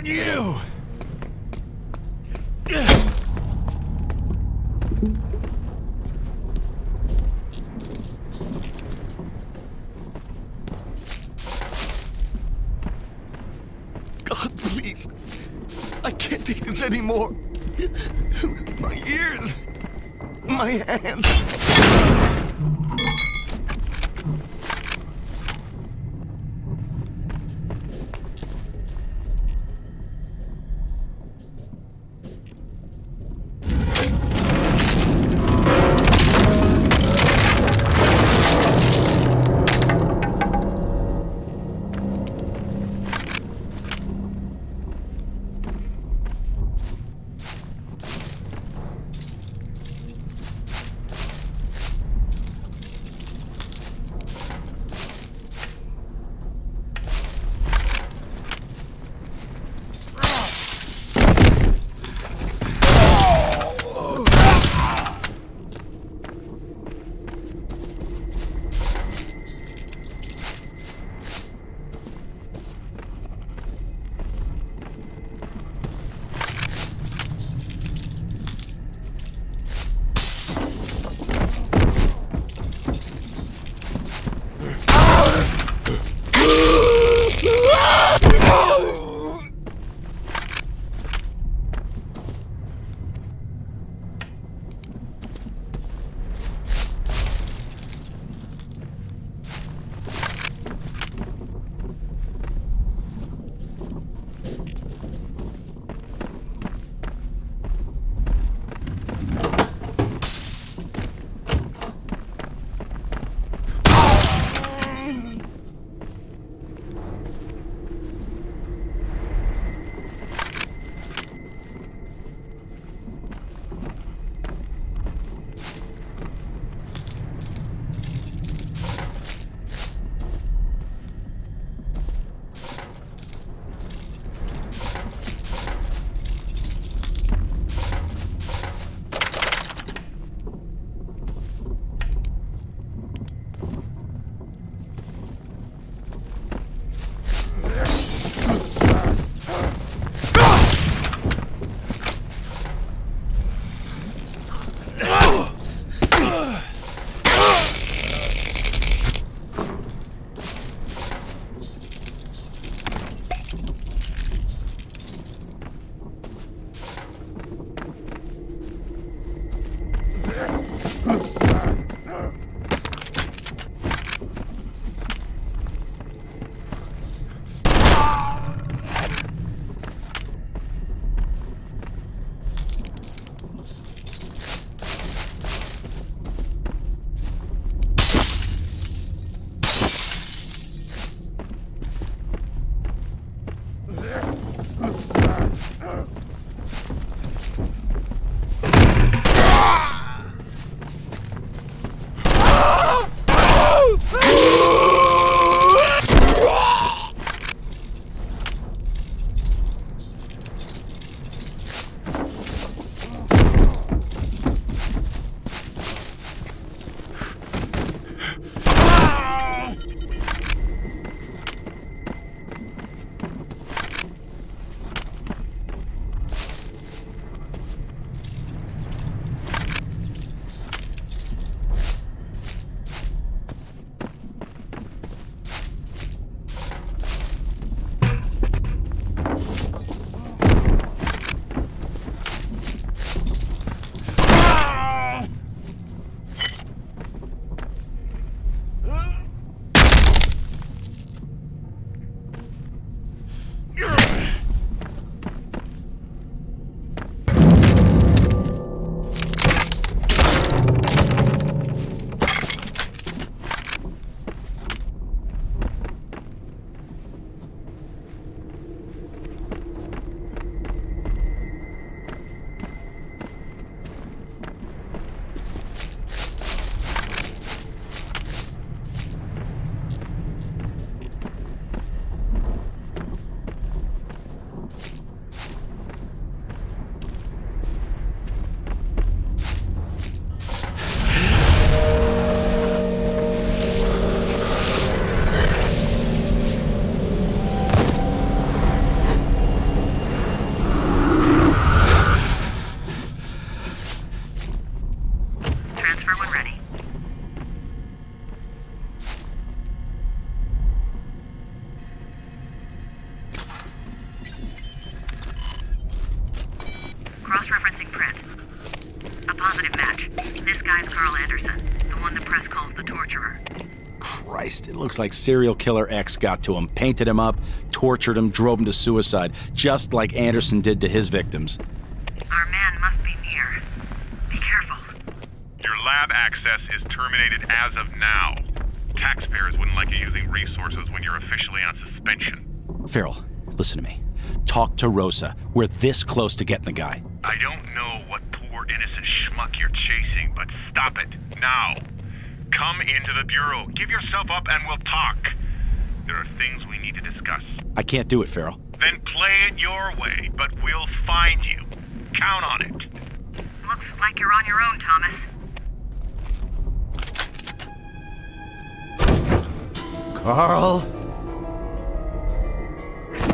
You! God, please. I can't take this anymore. My ears. My hands. guy's Carl Anderson, the one the press calls the torturer. Christ, it looks like serial killer X got to him, painted him up, tortured him, drove him to suicide, just like Anderson did to his victims. Our man must be near. Be careful. Your lab access is terminated as of now. Taxpayers wouldn't like you using resources when you're officially on suspension. Farrell, listen to me. Talk to Rosa. We're this close to getting the guy. I don't know what poor innocent schmuck you're chasing, but stop it, now. Come into the Bureau, give yourself up, and we'll talk. There are things we need to discuss. I can't do it, Farrell. Then play it your way, but we'll find you. Count on it. Looks like you're on your own, Thomas. Carl?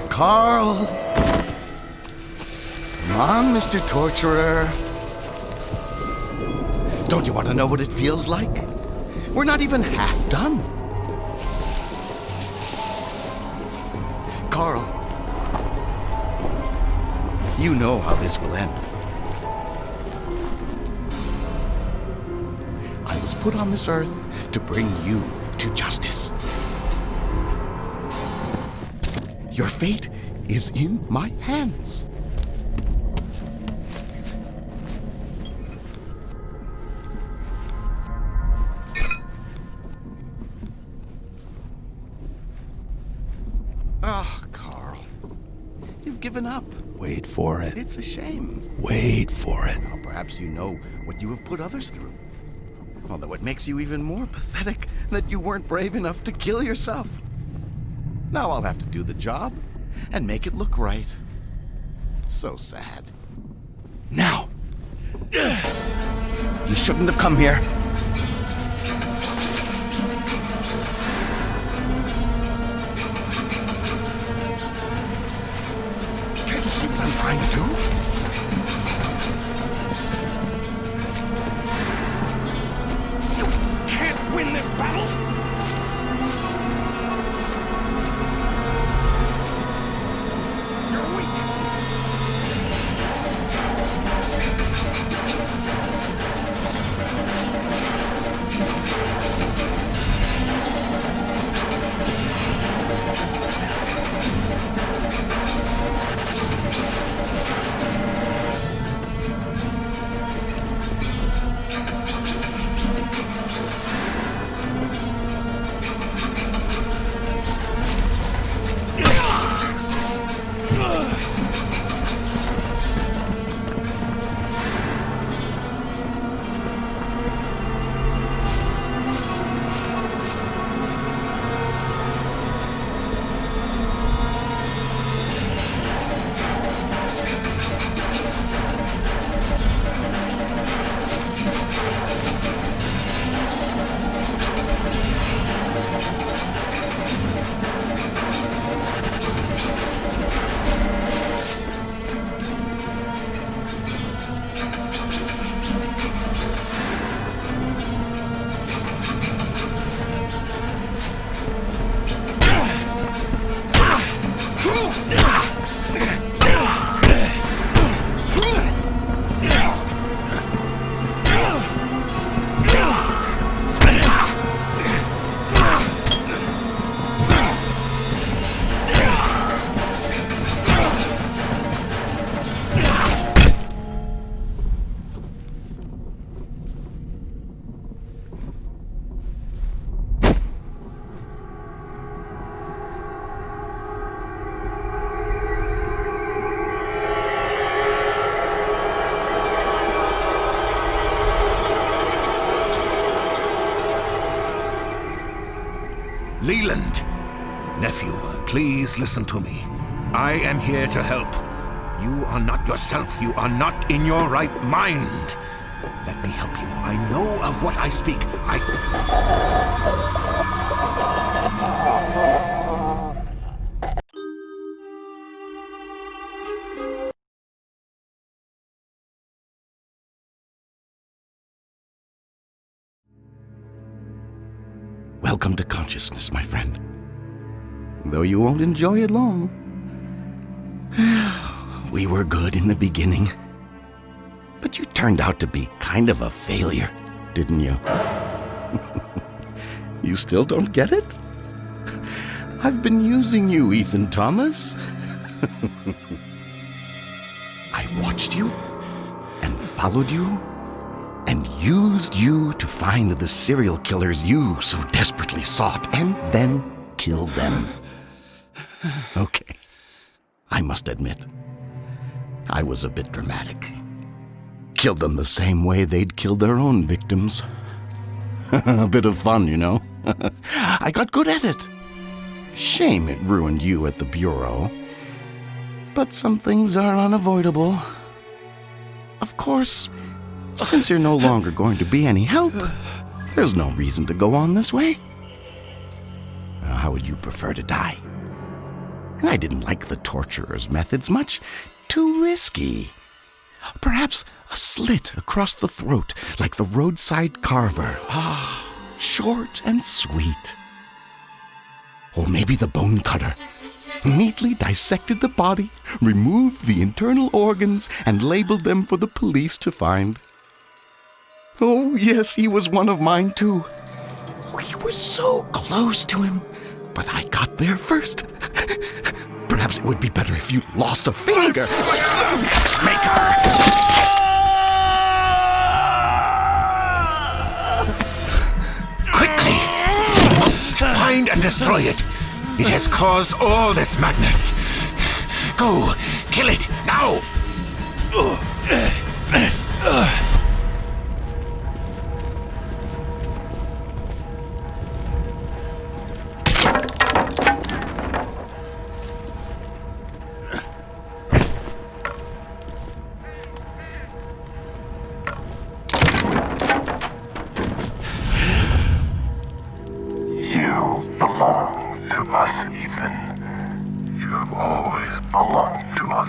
Carl? Come on, Mr. Torturer. Don't you want to know what it feels like? We're not even half done. Carl, you know how this will end. I was put on this earth to bring you to justice. Your fate is in my hands. Ah, Carl. You've given up. Wait for it. It's a shame. Wait for it. Well, perhaps you know what you have put others through. Although it makes you even more pathetic that you weren't brave enough to kill yourself. Now I'll have to do the job and make it look right. So sad. Now! You shouldn't have come here. Can't you see what I'm trying to do? Win this battle? You're weak. Leland! Nephew, please listen to me. I am here to help. You are not yourself. You are not in your right mind. Let me help you. I know of what I speak. Welcome to consciousness, my friend. Though you won't enjoy it long. We were good in the beginning. But you turned out to be kind of a failure. didn't you? You still don't get it? I've been using you, Ethan Thomas. I watched you and followed you and used you to find the serial killers you so desperately sought and then killed them. Okay, I must admit, I was a bit dramatic. Killed them the same way they'd killed their own victims. A bit of fun, you know. I got good at it. Shame it ruined you at the Bureau. But some things are unavoidable. Of course, since you're no longer going to be any help, there's no reason to go on this way. How would you prefer to die? I didn't like the torturer's methods much. Too risky. Perhaps a slit across the throat, like the roadside carver. Ah, short and sweet. Or maybe the bone cutter. Neatly dissected the body, removed the internal organs, and labeled them for the police to find. Oh, yes, he was one of mine, too. We were so close to him, but I got there first. Perhaps it would be better if you lost a finger. Quickly! We must find and destroy it. It has caused all this madness. Go! Kill it! Now! You belong to us, Ethan. You have always belonged to us.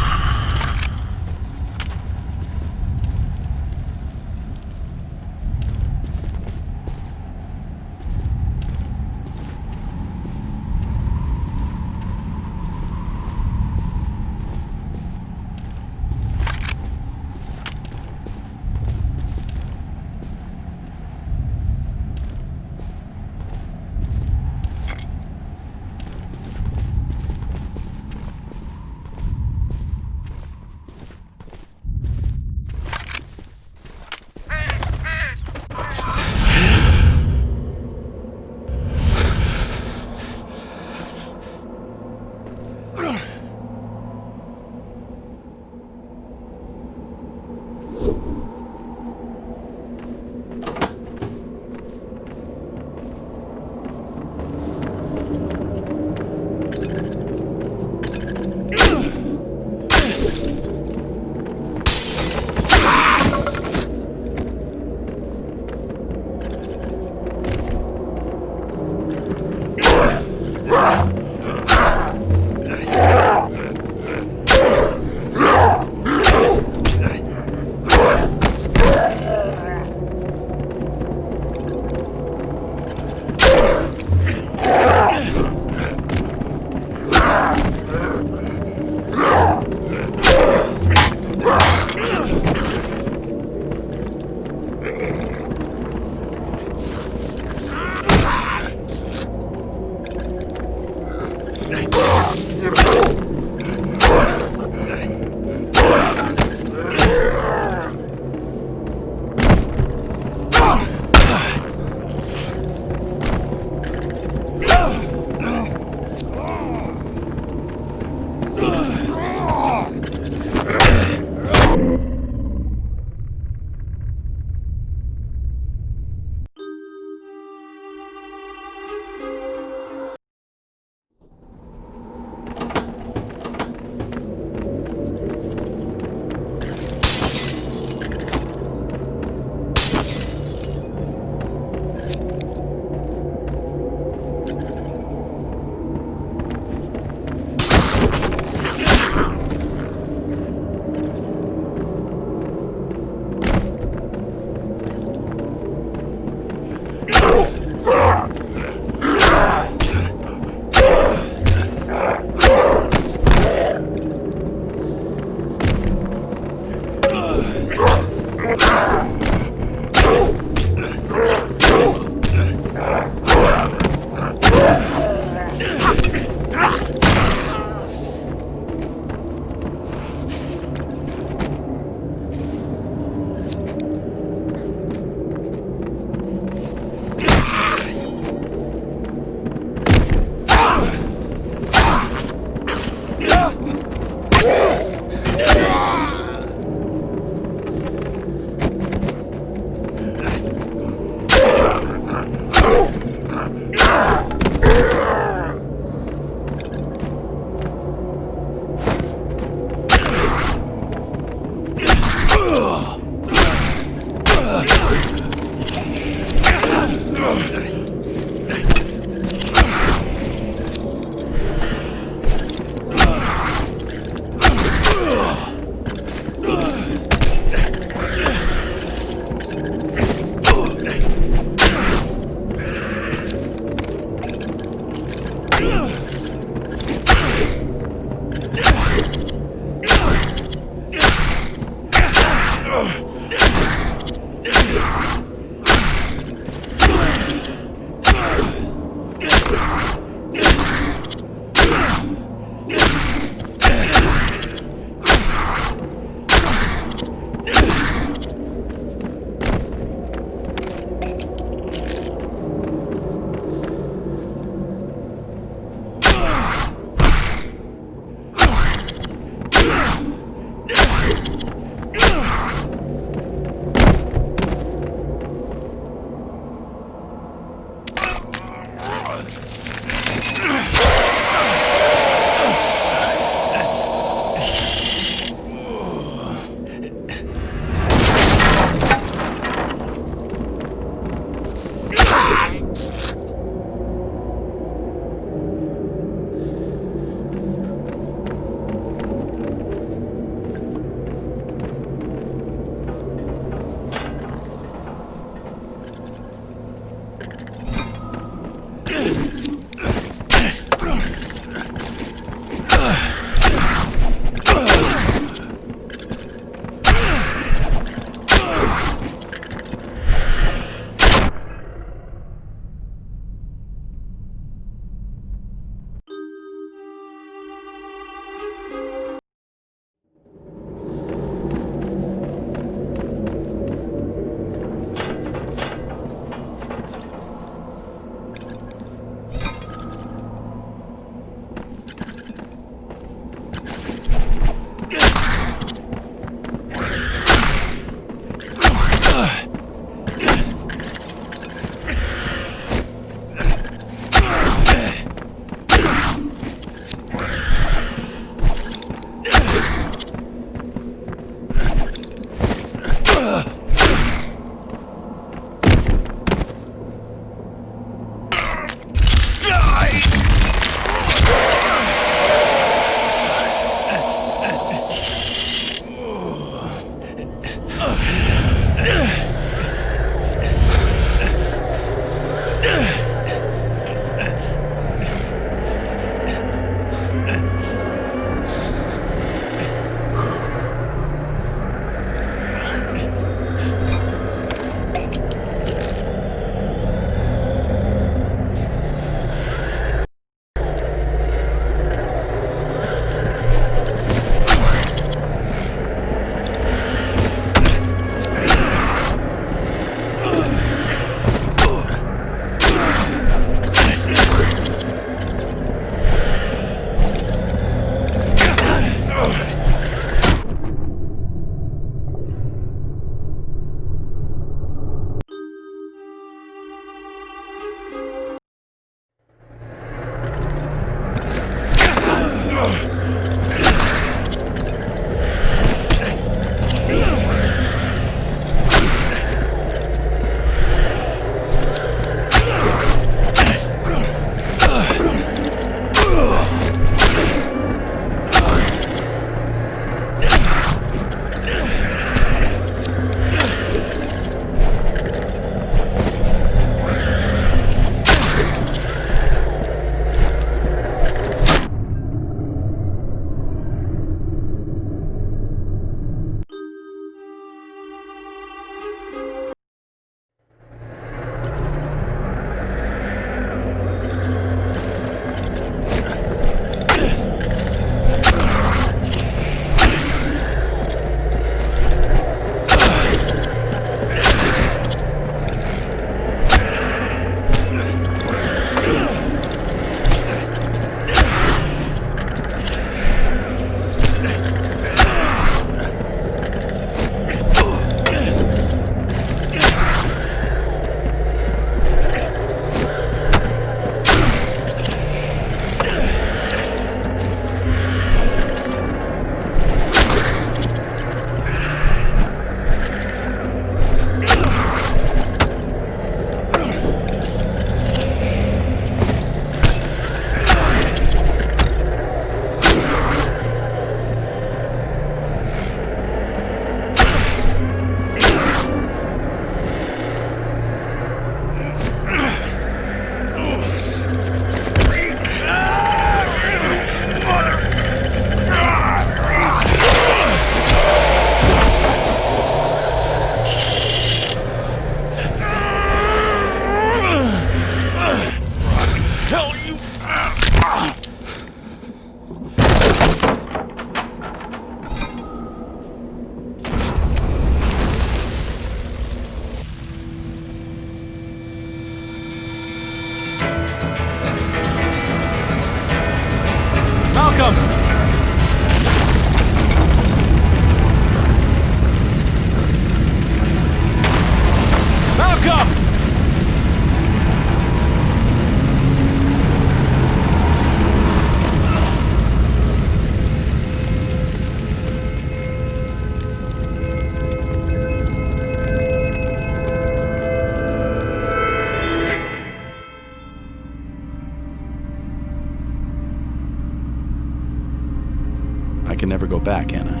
I can never go back, Anna.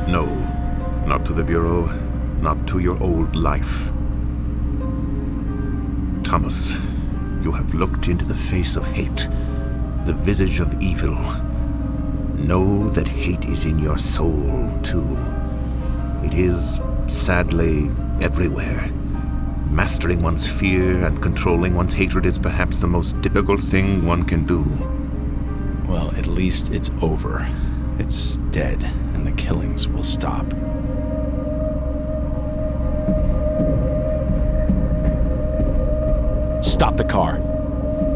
No, not to the Bureau, not to your old life. Thomas, you have looked into the face of hate, the visage of evil. Know that hate is in your soul, too. It is, sadly, everywhere. Mastering one's fear and controlling one's hatred is perhaps the most difficult thing one can do. Well, at least it's over. It's dead, and the killings will stop. Stop the car.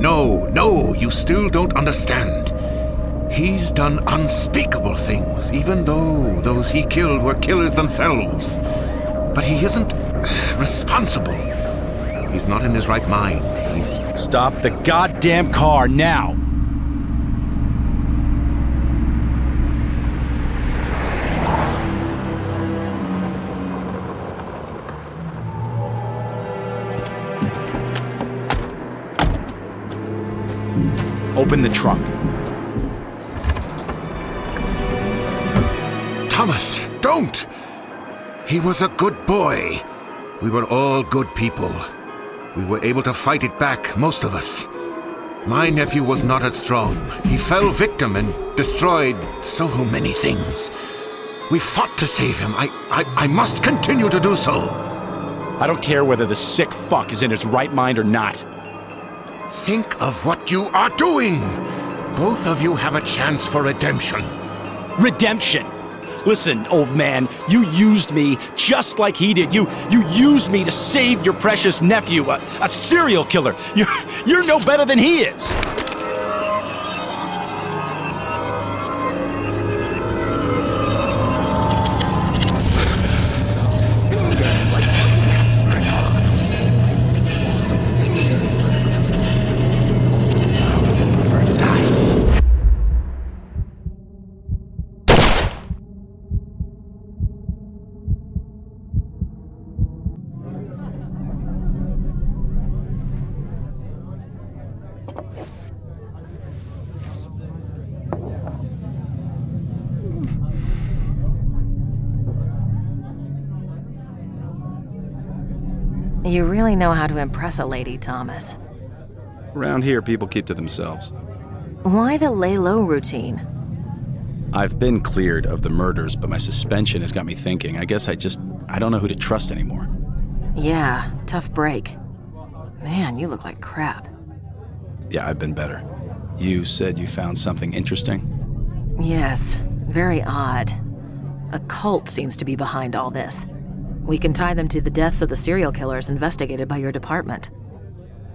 No, you still don't understand. He's done unspeakable things, even though those he killed were killers themselves. But he isn't responsible. He's not in his right mind. He's... Stop the goddamn car now! Open the trunk. Thomas, don't! He was a good boy. We were all good people. We were able to fight it back, most of us. My nephew was not as strong. He fell victim and destroyed so many things. We fought to save him. I must continue to do so. I don't care whether the sick fuck is in his right mind or not. Think of what you are doing. Both of you have a chance for redemption. Redemption? Listen, old man, you used me just like he did. You used me to save your precious nephew, a serial killer. You're no better than he is. You really know how to impress a lady, Thomas. Around here, people keep to themselves. Why the lay low routine? I've been cleared of the murders, but my suspension has got me thinking. I guess I don't know who to trust anymore. Yeah, tough break. Man, you look like crap. Yeah, I've been better. You said you found something interesting? Yes, very odd. A cult seems to be behind all this. We can tie them to the deaths of the serial killers investigated by your department.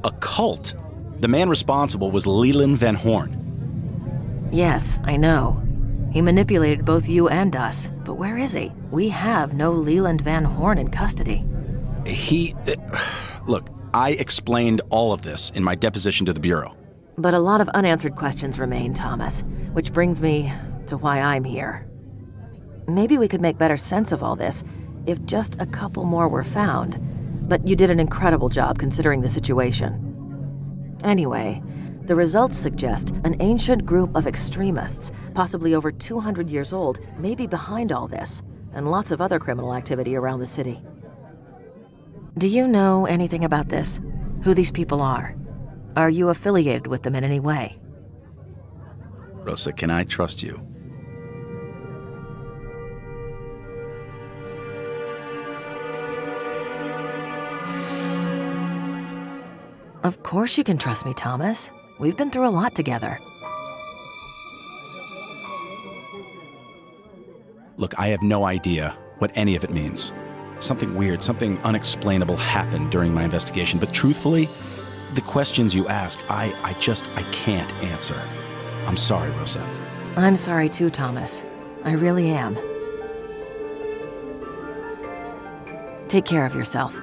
A cult? The man responsible was Leland Van Horn. Yes, I know. He manipulated both you and us, but where is he? We have no Leland Van Horn in custody. Look, I explained all of this in my deposition to the Bureau. But a lot of unanswered questions remain, Thomas, which brings me to why I'm here. Maybe we could make better sense of all this if just a couple more were found, but you did an incredible job considering the situation. Anyway, the results suggest an ancient group of extremists, possibly over 200 years old, may be behind all this, and lots of other criminal activity around the city. Do you know anything about this? Who these people are? Are you affiliated with them in any way? Rosa, can I trust you? Of course you can trust me, Thomas. We've been through a lot together. Look, I have no idea what any of it means. Something weird, something unexplainable happened during my investigation, but truthfully, the questions you ask, I can't answer. I'm sorry, Rosa. I'm sorry too, Thomas. I really am. Take care of yourself.